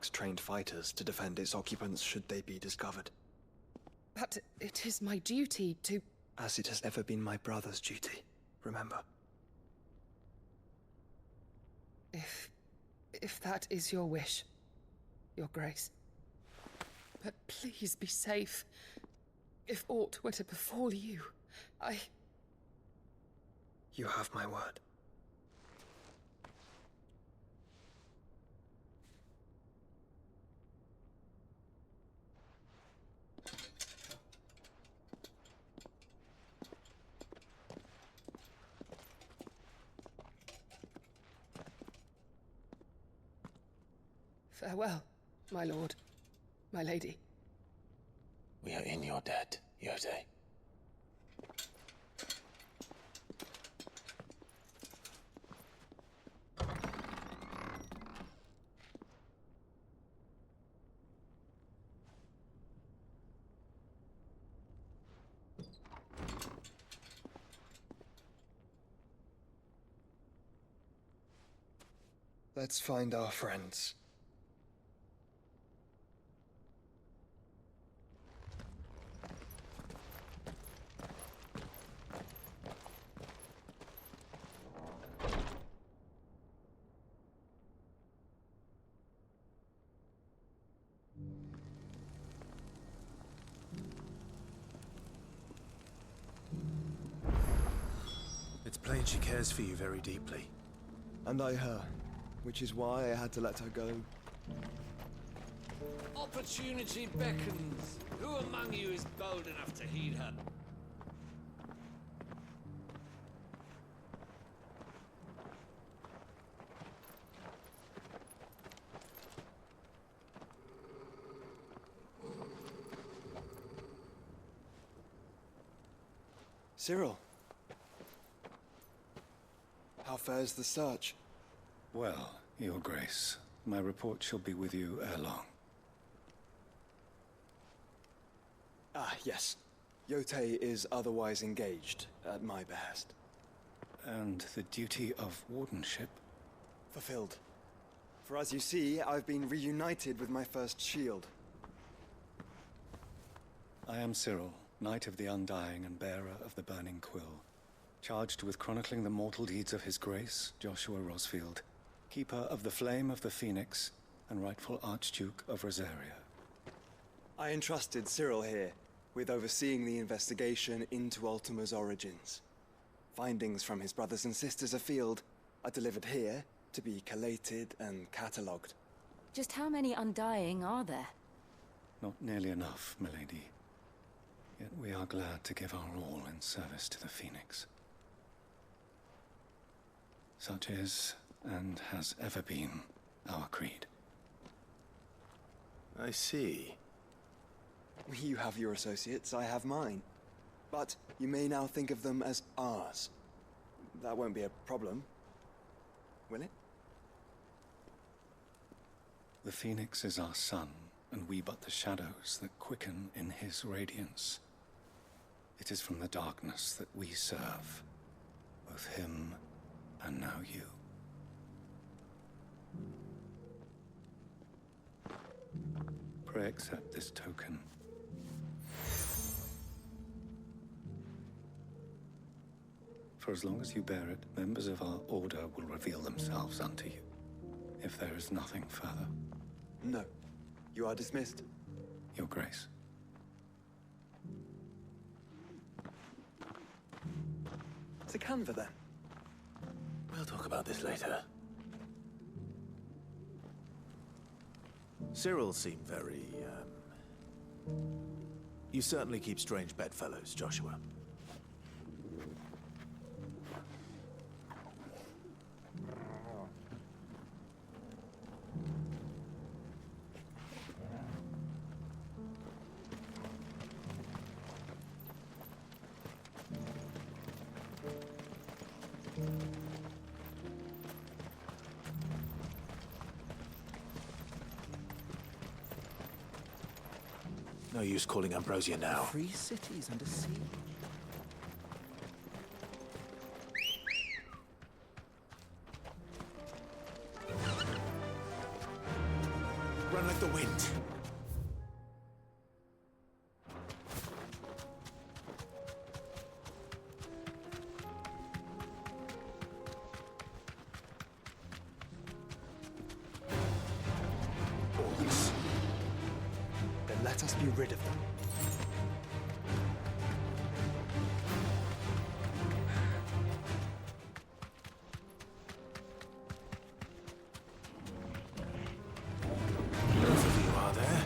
Speaker 13: lacks trained fighters to defend its occupants should they be discovered.
Speaker 19: But it is my duty to...
Speaker 13: As it has ever been my brother's duty, remember.
Speaker 19: If that is your wish, Your Grace. But please be safe. If aught were to befall you,
Speaker 13: You have my word.
Speaker 19: Farewell, my lord, my lady.
Speaker 2: We are in your debt, Yotei.
Speaker 13: Let's find our friends.
Speaker 2: It's plain she cares for you very deeply.
Speaker 13: And I her, which is why I had to let her go.
Speaker 11: Opportunity beckons. Who among you is bold enough to heed her?
Speaker 13: Cyril. How fares the search?
Speaker 23: Well, Your Grace, my report shall be with you ere long.
Speaker 13: Ah, yes. Yotei is otherwise engaged, at my behest.
Speaker 23: And the duty of wardenship?
Speaker 13: Fulfilled. For as you see, I've been reunited with my first shield.
Speaker 23: I am Cyril, Knight of the Undying and bearer of the Burning Quill, charged with chronicling the mortal deeds of His Grace, Joshua Rosfield, Keeper of the Flame of the Phoenix, and rightful Archduke of Rosaria.
Speaker 13: I entrusted Cyril here with overseeing the investigation into Ultima's origins. Findings from his brothers and sisters afield are delivered here to be collated and catalogued.
Speaker 18: Just how many Undying are there?
Speaker 23: Not nearly enough, milady. Yet we are glad to give our all in service to the Phoenix. Such is, and has ever been, our creed.
Speaker 2: I see.
Speaker 13: You have your associates, I have mine. But you may now think of them as ours. That won't be a problem, will it?
Speaker 23: The Phoenix is our sun, and we but the shadows that quicken in his radiance. It is from the darkness that we serve, both him and now you. Pray accept this token. For as long as you bear it, members of our order will reveal themselves unto you, if there is nothing further.
Speaker 13: No. You are dismissed.
Speaker 23: Your Grace.
Speaker 13: To Canva, then.
Speaker 2: We'll talk about this later. Cyril seemed very, You certainly keep strange bedfellows, Joshua. No use calling Ambrosia now.
Speaker 1: Free cities under siege.
Speaker 2: Run the wind.
Speaker 13: Orcs. Then let us be rid of them.
Speaker 2: Both of you are there.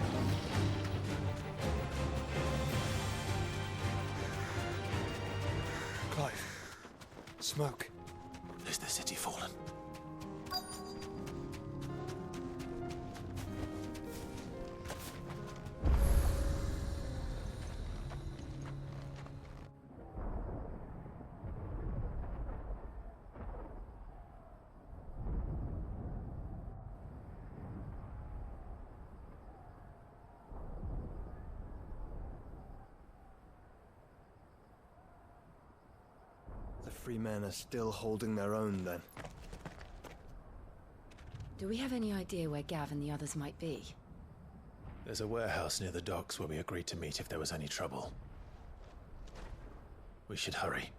Speaker 13: Clive. Smoke.
Speaker 2: Is the city fallen?
Speaker 13: The free men are still holding their own, then.
Speaker 18: Do we have any idea where Gav and the others might be?
Speaker 2: There's a warehouse near the docks where we agreed to meet if there was any trouble. We should hurry.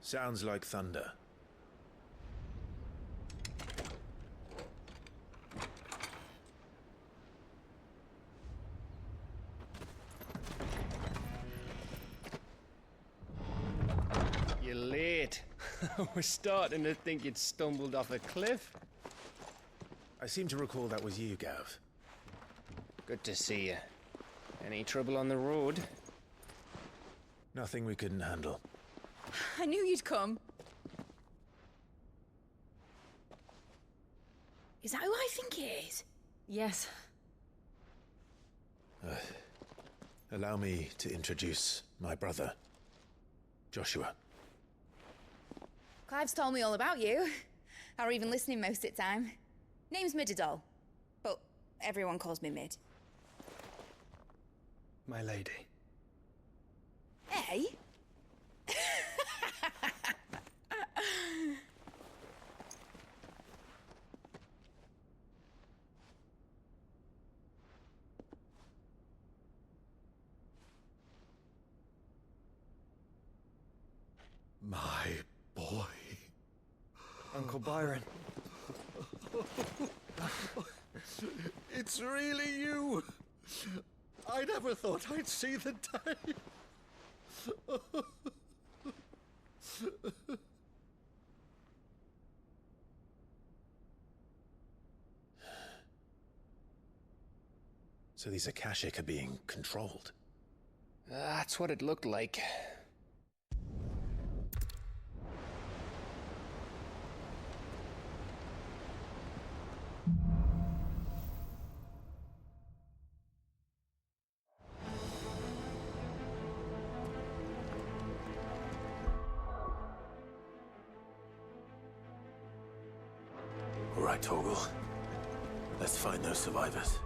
Speaker 2: Sounds like thunder.
Speaker 1: You're late. We're starting to think you'd stumbled off a cliff.
Speaker 2: I seem to recall that was you, Gav.
Speaker 1: Good to see you. Any trouble on the road?
Speaker 2: Nothing we couldn't handle.
Speaker 17: I knew you'd come. Is that who I think it is?
Speaker 18: Yes.
Speaker 2: Allow me to introduce my brother, Joshua.
Speaker 17: Clive's told me all about you. Or even listening most of the time. Name's Midadol, but everyone calls me Mid.
Speaker 13: My lady.
Speaker 17: Hey?
Speaker 22: My boy.
Speaker 13: Uncle Byron.
Speaker 22: It's really you. I never thought I'd see the day.
Speaker 2: So these Akashic are being controlled.
Speaker 1: That's what it looked like.
Speaker 2: All right, Torgal. Let's find those survivors.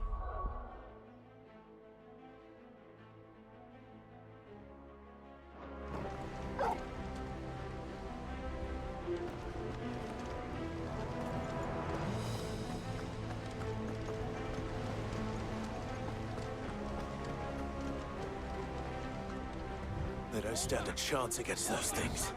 Speaker 2: They don't stand a chance against those things.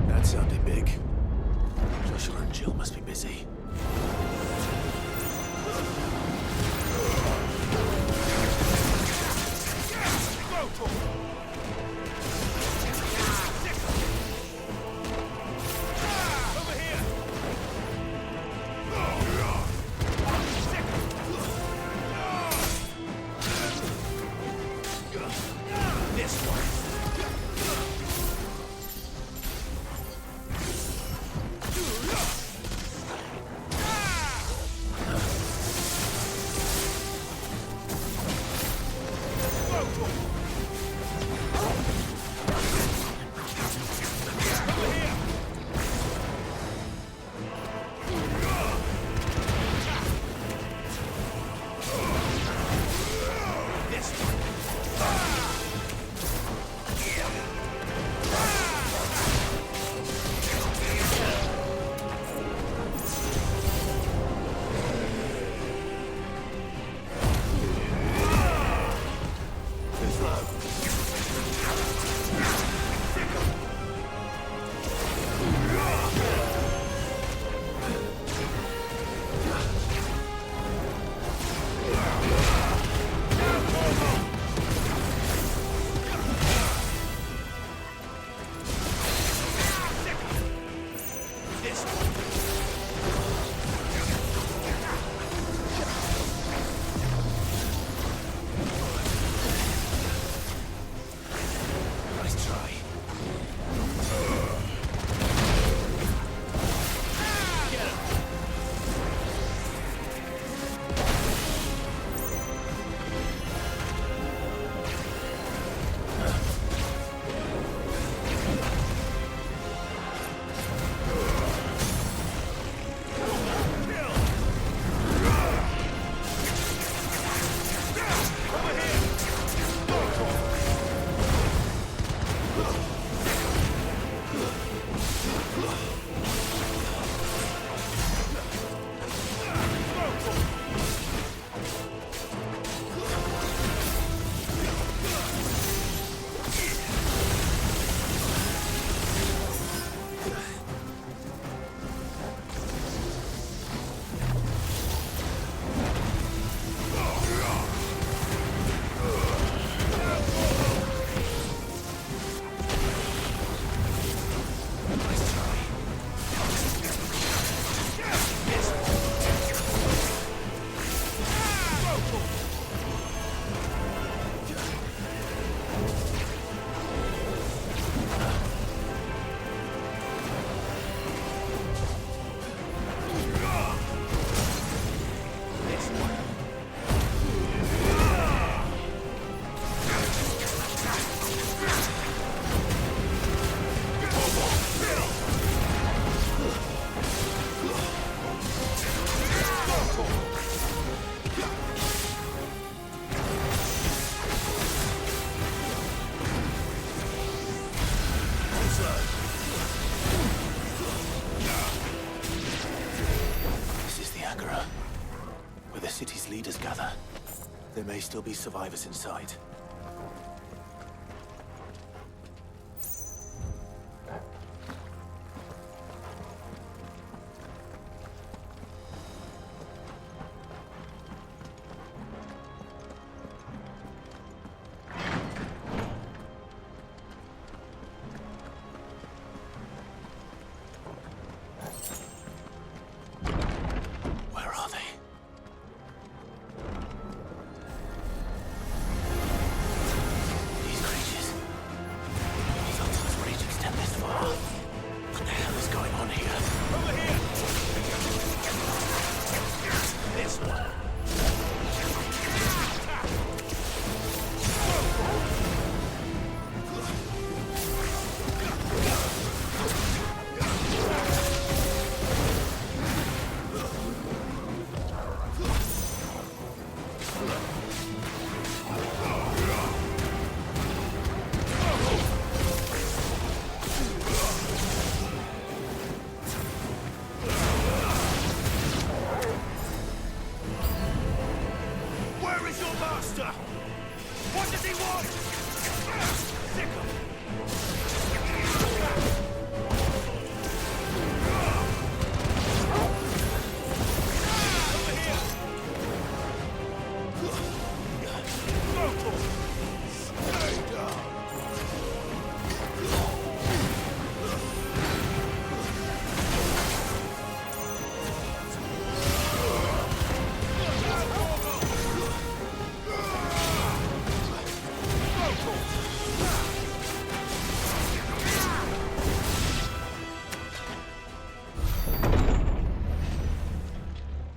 Speaker 2: That sounded big. Joshua and Jill must be busy. city's leaders gather. There may still be survivors inside.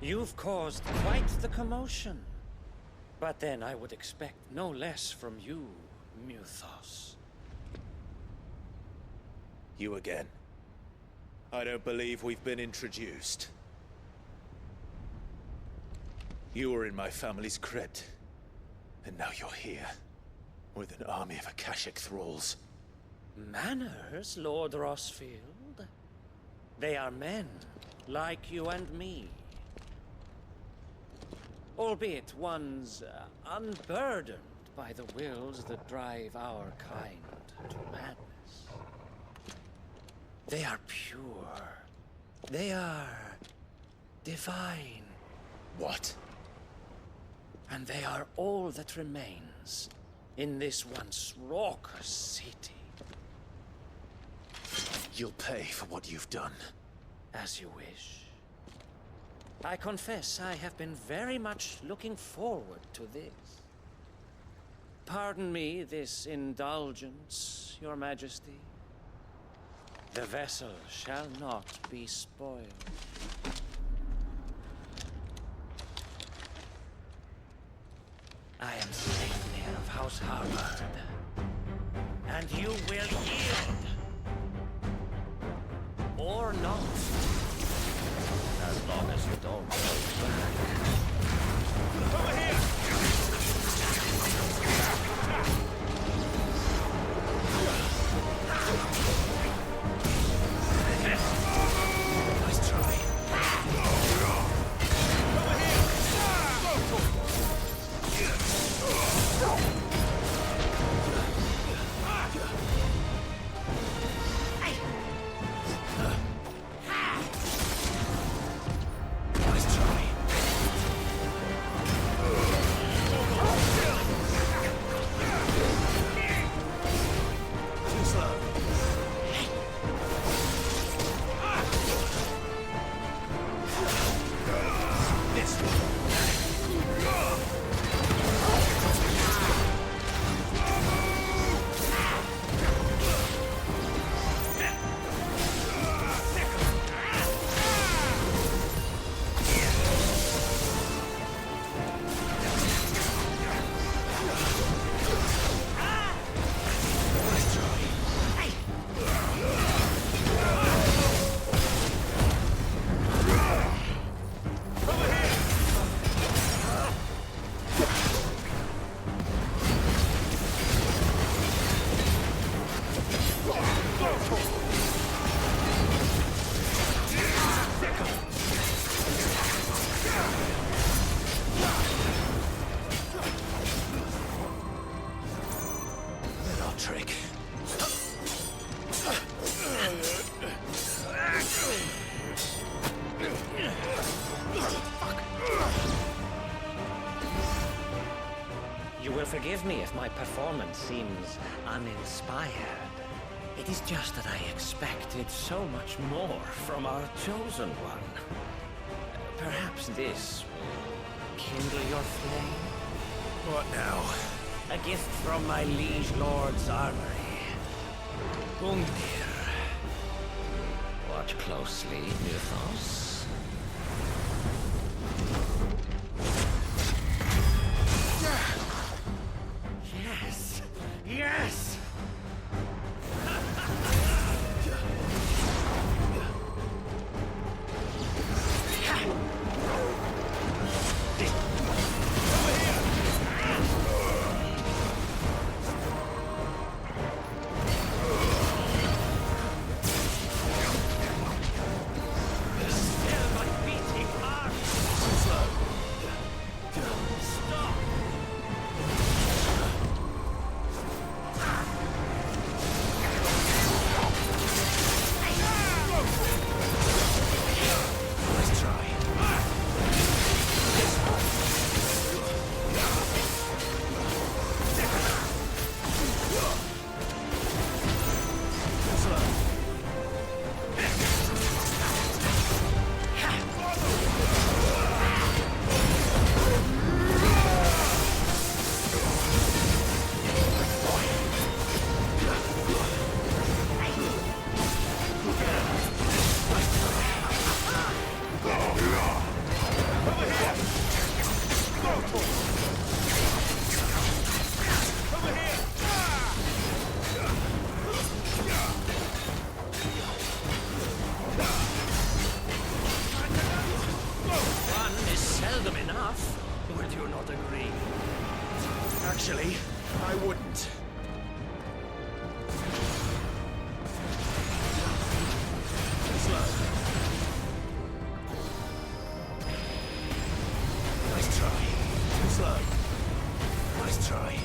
Speaker 9: You've caused quite the commotion. But then I would expect no less from you, Muthos.
Speaker 2: You again. I don't believe we've been introduced. You were in my family's crypt, and now you're here, with an army of Akashic thralls.
Speaker 9: Manners, Lord Rosfield? They are men, like you and me. Albeit ones unburdened by the wills that drive our kind to madness. They are pure. They are divine.
Speaker 2: What?
Speaker 9: And they are all that remains in this once raucous city.
Speaker 2: You'll pay for what you've done.
Speaker 9: As you wish. I confess I have been very much looking forward to this. Pardon me this indulgence, Your Majesty. The vessel shall not be spoiled. I am Sleipnir of House Harvard, and you will yield. Or not. As long as you don't go back. Over here! Nice try. Over here! Forgive me if my performance seems uninspired. It is just that I expected so much more from our chosen one. Perhaps this will kindle your flame?
Speaker 2: What now?
Speaker 9: A gift from my liege lord's armory. Gungnir. Watch closely, Muthos. Yes!
Speaker 5: Actually, I wouldn't. Slow. Nice try. Slow. Nice try.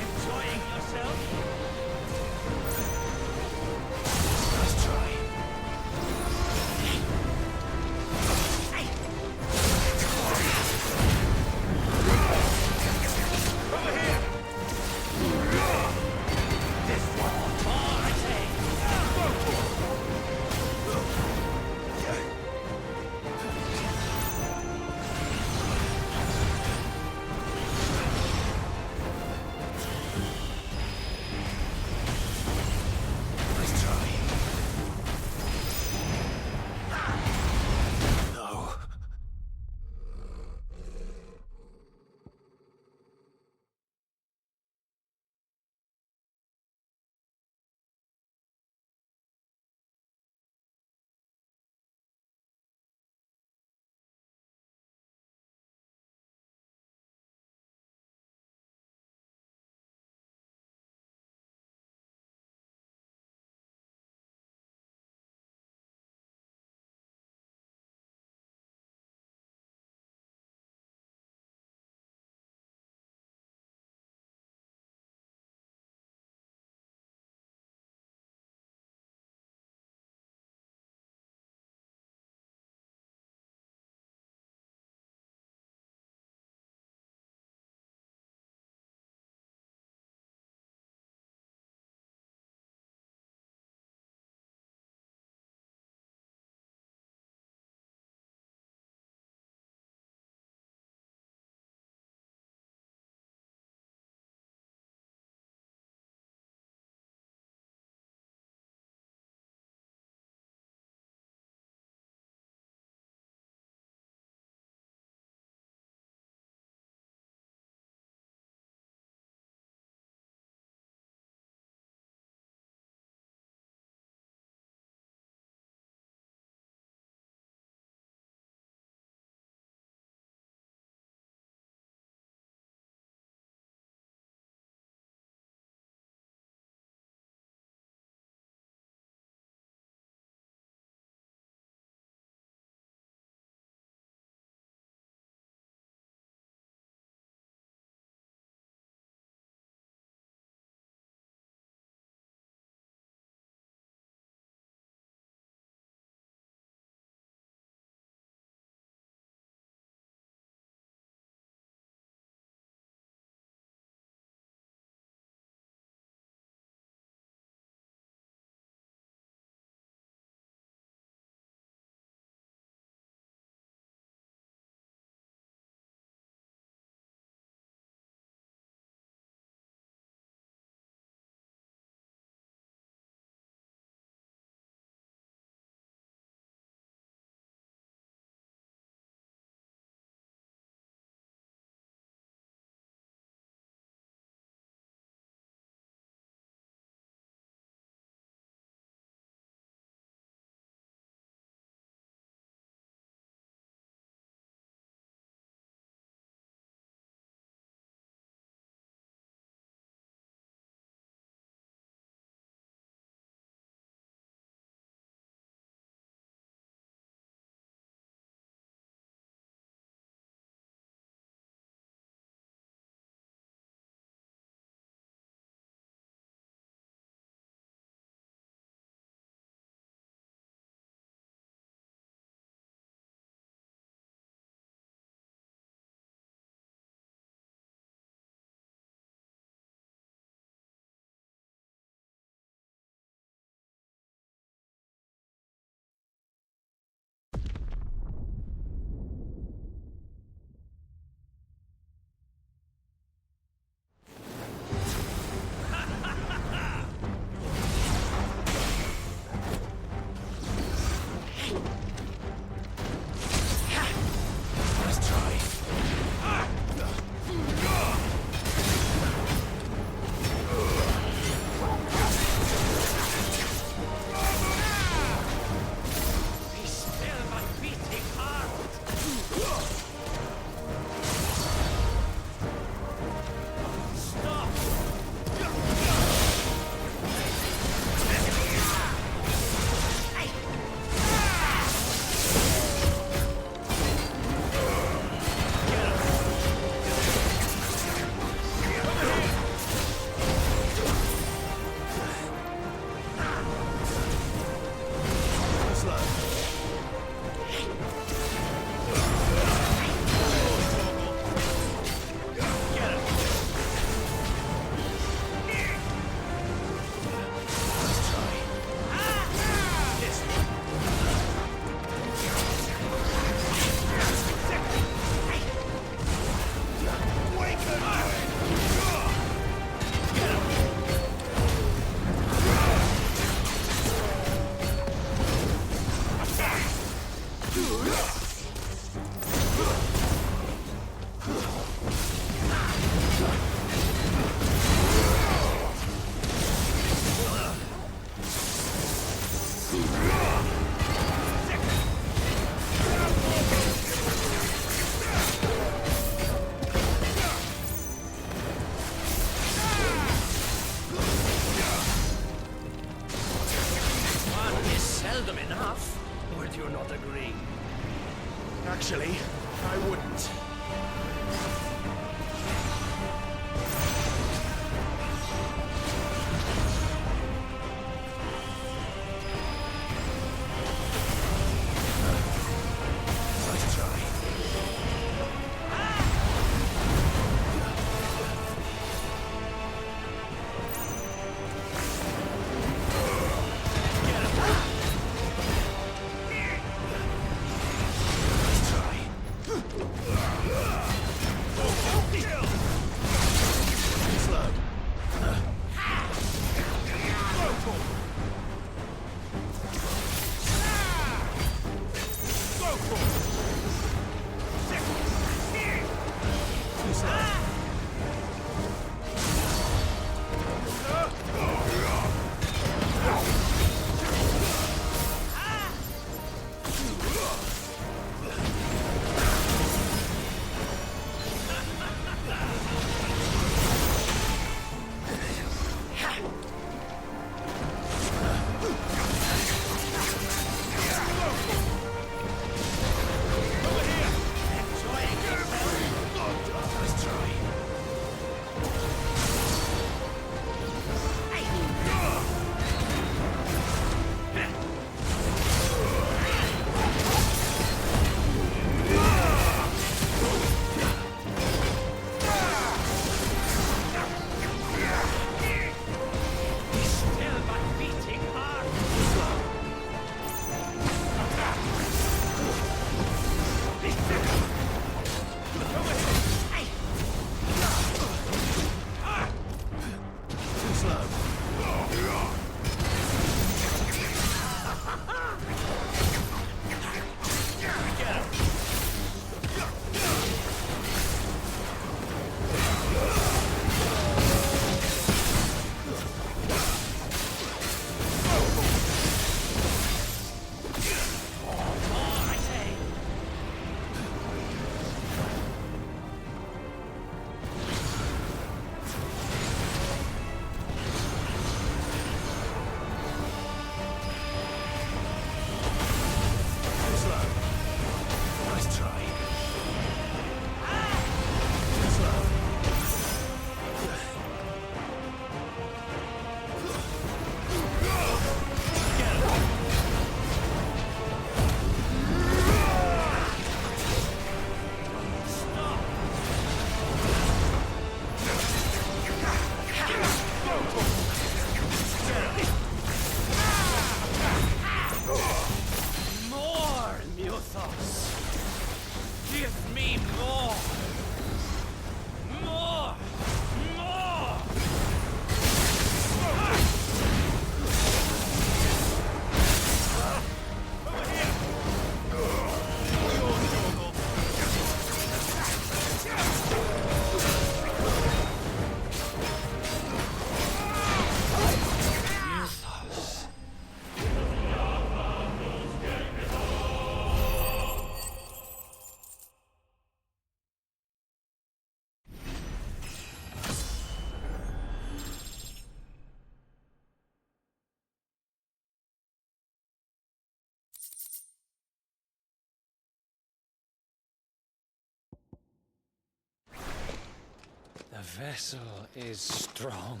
Speaker 9: The vessel is strong.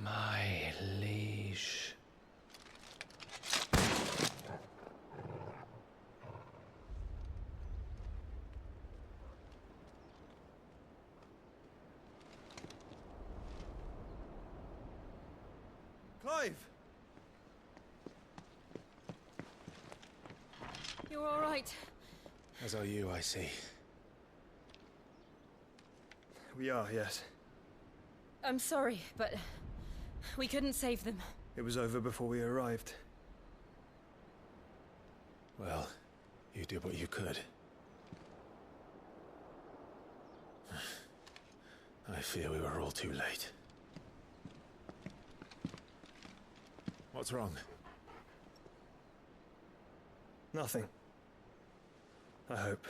Speaker 9: My liege.
Speaker 13: Clive!
Speaker 8: You're all right.
Speaker 2: As are you, I see.
Speaker 13: We are, yes.
Speaker 8: I'm sorry, but we couldn't save them.
Speaker 13: It was over before we arrived.
Speaker 2: Well, you did what you could. I fear we were all too late. What's wrong?
Speaker 13: Nothing. I hope.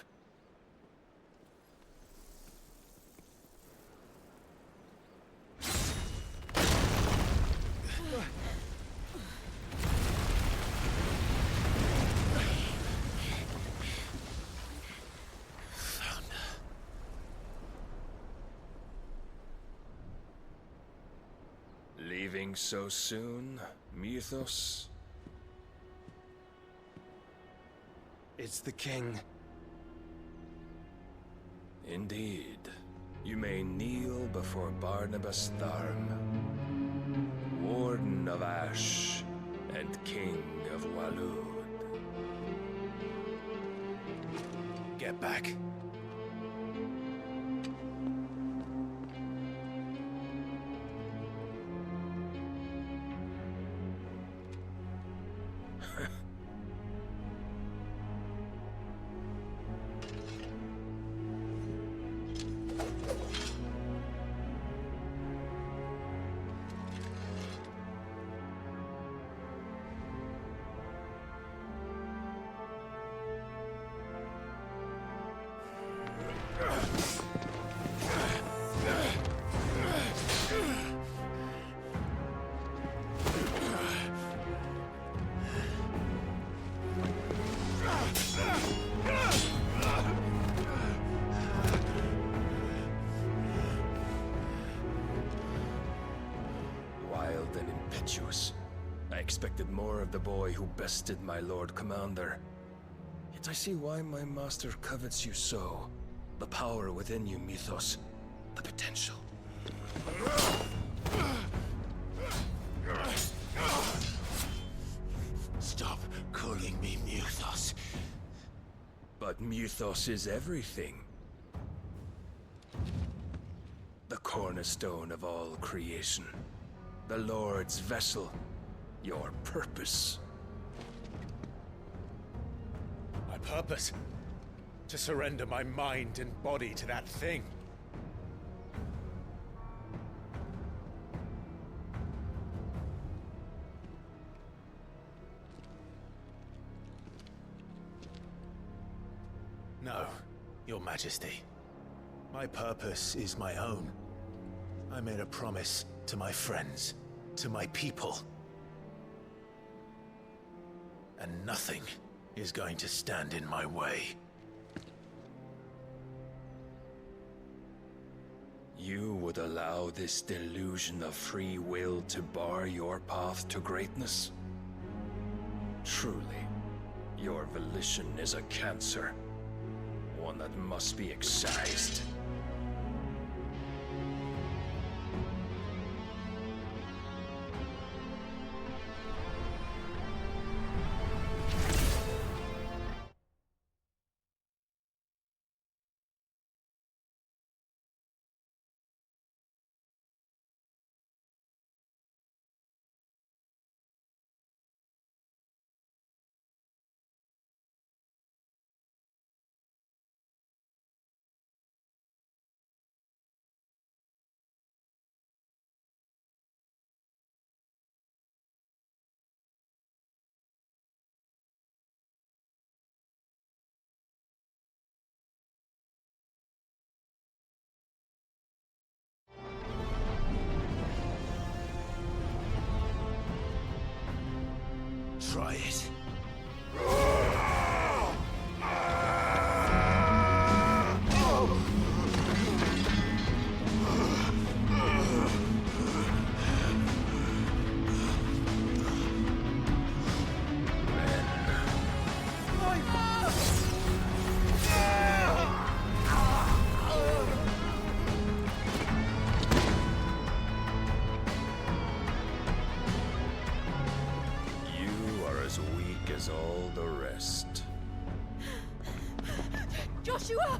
Speaker 24: Leaving so soon, Mythos?
Speaker 13: It's the king.
Speaker 24: Indeed. You may kneel before Barnabas Tharm, Warden of Ash and King of Waloed.
Speaker 2: get back.
Speaker 24: Wild and impetuous. I expected more of the boy who bested my Lord Commander. Yet I see why my master covets you so. The power within you, Mythos. The potential.
Speaker 2: Stop calling me Mythos.
Speaker 24: But Mythos is everything. The cornerstone of all creation. The Lord's vessel. Your purpose.
Speaker 2: My purpose? To surrender my mind and body to that thing. No, Your Majesty. My purpose is my own. I made a promise to my friends, to my people. And nothing is going to stand in my way.
Speaker 24: You would allow this delusion of free will to bar your path to greatness? Truly, your volition is a cancer. One that must be excised.
Speaker 2: Try it.
Speaker 24: As weak as all the rest.
Speaker 8: Joshua!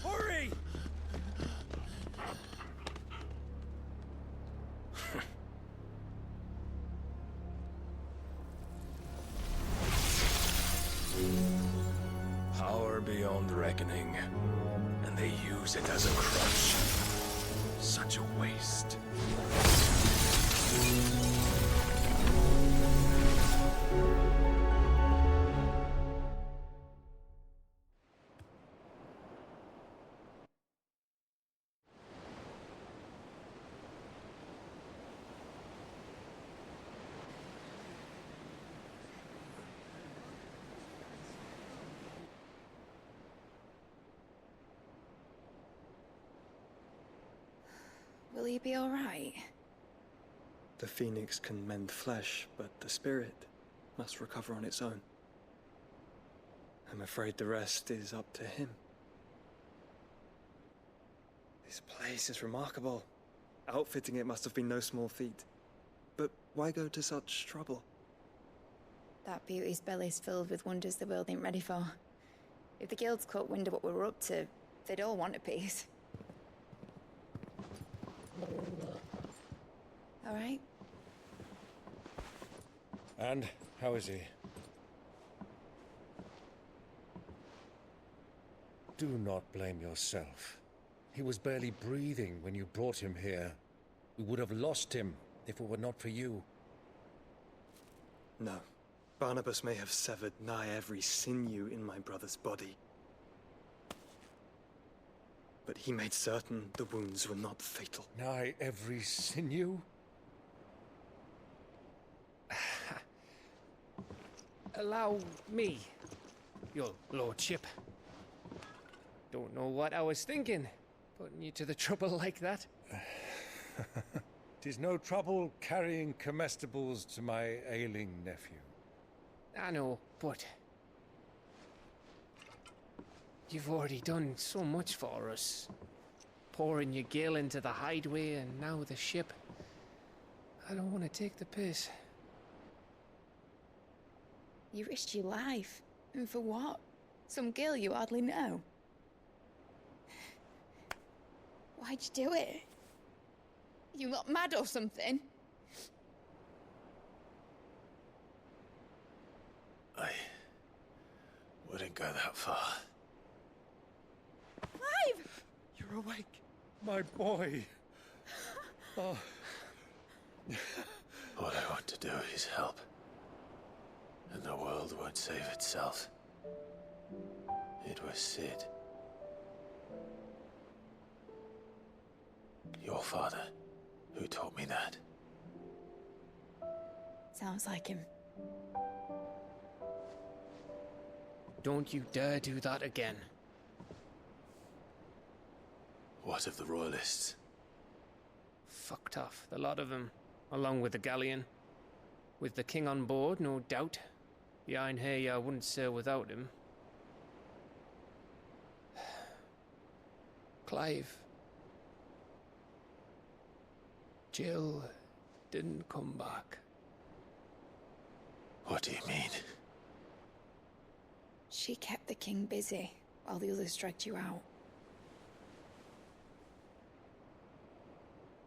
Speaker 4: Hurry!
Speaker 24: Power beyond reckoning, and they use it as a crutch. Such a waste.
Speaker 17: Will he be all right?
Speaker 13: The phoenix can mend flesh, but the spirit must recover on its own. I'm afraid the rest is up to him. This place is remarkable. Outfitting it must have been no small feat. But why go to such trouble?
Speaker 17: That beauty's belly's filled with wonders the world ain't ready for. If the guilds caught wind of what we were up to, they'd all want a piece. All right?
Speaker 4: And how is he? Do not blame yourself. He was barely breathing when you brought him here. We would have lost him if it were not for you.
Speaker 13: No. Barnabas may have severed nigh every sinew in my brother's body. But he made certain the wounds were not fatal.
Speaker 4: Nigh every sinew? Allow me, your lordship. Don't know what I was thinking, putting you to the trouble like that. 'Tis no trouble carrying comestibles to my ailing nephew. I know, but you've already done so much for us. Pouring your gil into the hideaway and now the ship. I don't want to take the piss.
Speaker 17: You risked your life. And for what? Some girl you hardly know. Why'd you do it? You not mad or something?
Speaker 2: I wouldn't go that far.
Speaker 17: Clive!
Speaker 4: You're awake, my boy. Oh.
Speaker 2: All I want to do is help. And the world won't save itself. It was Sid. Your father, who taught me that.
Speaker 17: Sounds like him.
Speaker 1: Don't you dare do that again.
Speaker 2: What of the Royalists?
Speaker 1: Fucked off, the lot of them, along with the galleon. With the king on board, no doubt. Behind here, I wouldn't sail without him. Clive. Jill didn't come back.
Speaker 2: What do you mean?
Speaker 17: She kept the king busy while the others dragged you out.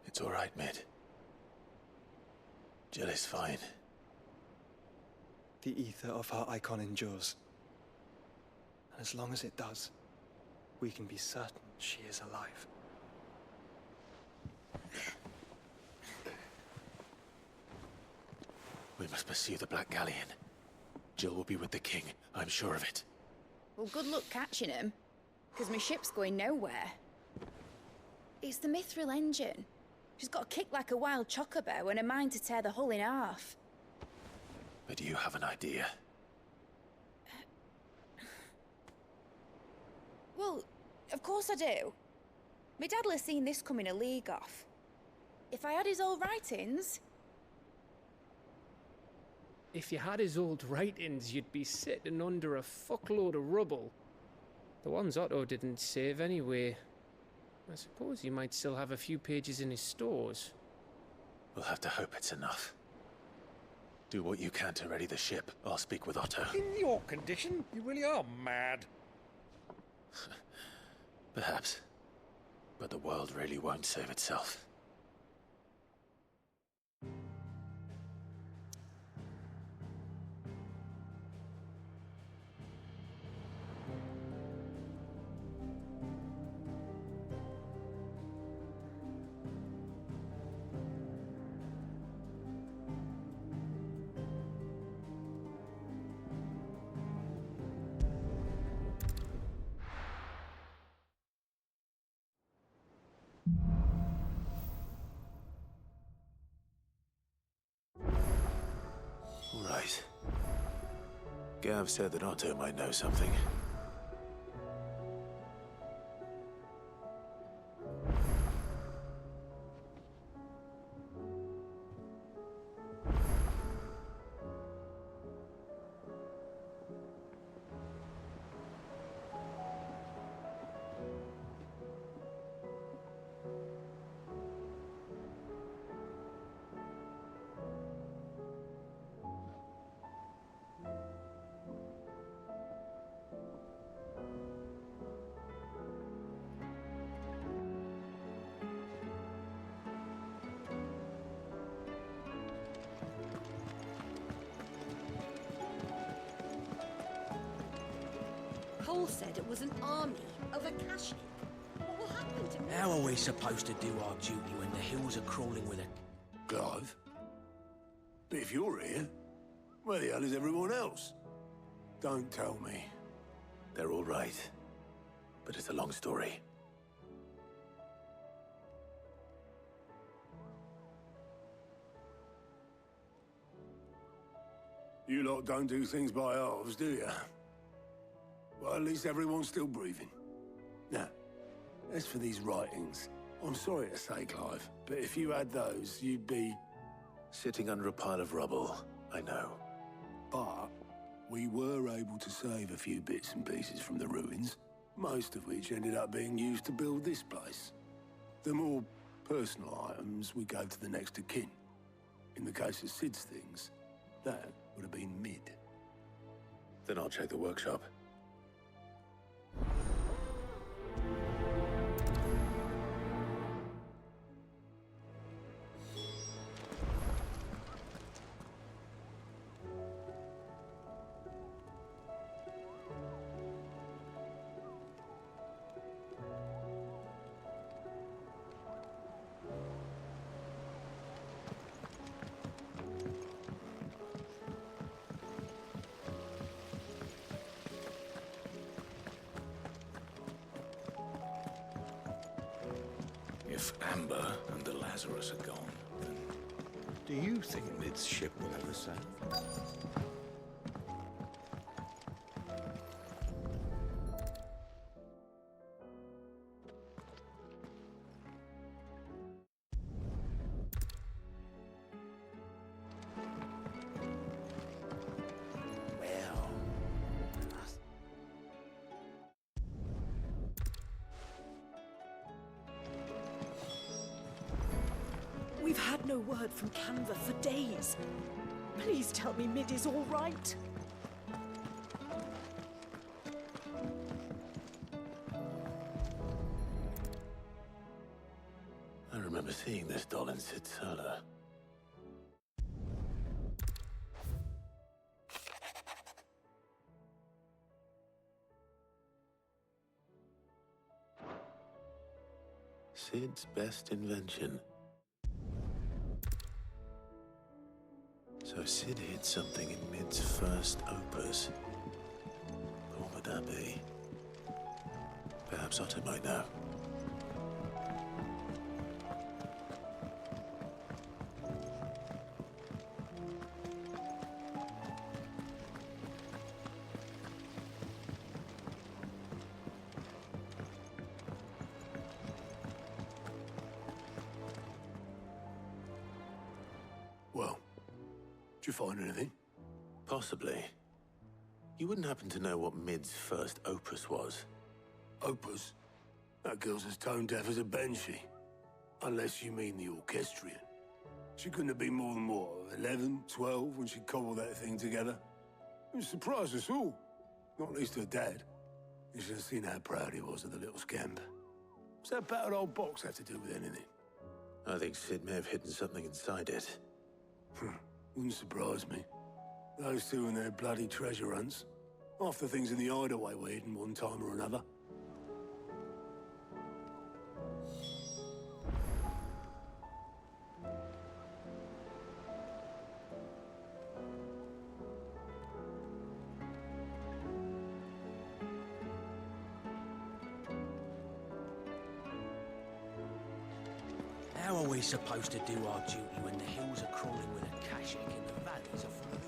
Speaker 2: It's all right, Mid. Jill is fine.
Speaker 13: The ether of her icon endures. And as long as it does, we can be certain she is alive.
Speaker 2: We must pursue the Black Galleon. Jill will be with the king, I'm sure of it.
Speaker 17: Well, good luck catching him, because my ship's going nowhere. It's the Mithril engine. She's got a kick like a wild chocobo and a mind to tear the hull in half.
Speaker 2: But do you have an idea?
Speaker 17: Well, of course I do. My dad'll have seen this coming a league off. If I had his old writings...
Speaker 1: If you had his old writings, you'd be sitting under a fuckload of rubble. The ones Otto didn't save anyway. I suppose he might still have a few pages in his stores.
Speaker 2: We'll have to hope it's enough. Do what you can to ready the ship. I'll speak with Otto.
Speaker 4: In your condition, you really are mad.
Speaker 2: Perhaps. But the world really won't save itself. Right. Gav said that Otto might know something.
Speaker 3: Cole said it was an army of Akashic. What will happen to me?
Speaker 20: How are we supposed to do our duty when the hills are crawling with it?
Speaker 6: Clive? But if you're here, where the hell is everyone else? Don't tell me.
Speaker 2: They're all right. But it's a long story.
Speaker 6: You lot don't do things by halves, do you? Well, at least everyone's still breathing. Now, as for these writings, I'm sorry to say, Clive, but if you had those, you'd be...
Speaker 2: Sitting under a pile of rubble, I know.
Speaker 6: But we were able to save a few bits and pieces from the ruins, most of which ended up being used to build this place. The more personal items we gave to the next of kin. In the case of Sid's things, that would have been Mid.
Speaker 2: Then I'll check the workshop.
Speaker 24: If Amber and the Lazarus are gone, then do you think Mid's ship will ever sail?
Speaker 3: We've had no word from Canva for days. Please tell me Mid is all right.
Speaker 2: I remember seeing this doll in Sid's cellar. Sid's best invention. So Sid hid something in Mid's first opus. What would that be? Perhaps Otto might know.
Speaker 6: Well, did you find anything?
Speaker 2: Possibly. You wouldn't happen to know what Mid's first opus was?
Speaker 6: Opus? That girl's as tone deaf as a banshee. Unless you mean the orchestrion. She couldn't have been more than, what, 11, 12 when she cobbled that thing together? It surprised us all. Not least her dad. You should have seen how proud he was of the little scamp. What's that battered old box have to do with anything?
Speaker 2: I think Sid may have hidden something inside it.
Speaker 6: Wouldn't surprise me. Those two and their bloody treasure hunts. Half the things in the hideaway were hidden one time or another.
Speaker 20: How are we supposed to do our duty when the hills are crawling with a cash egg and the valleys are full of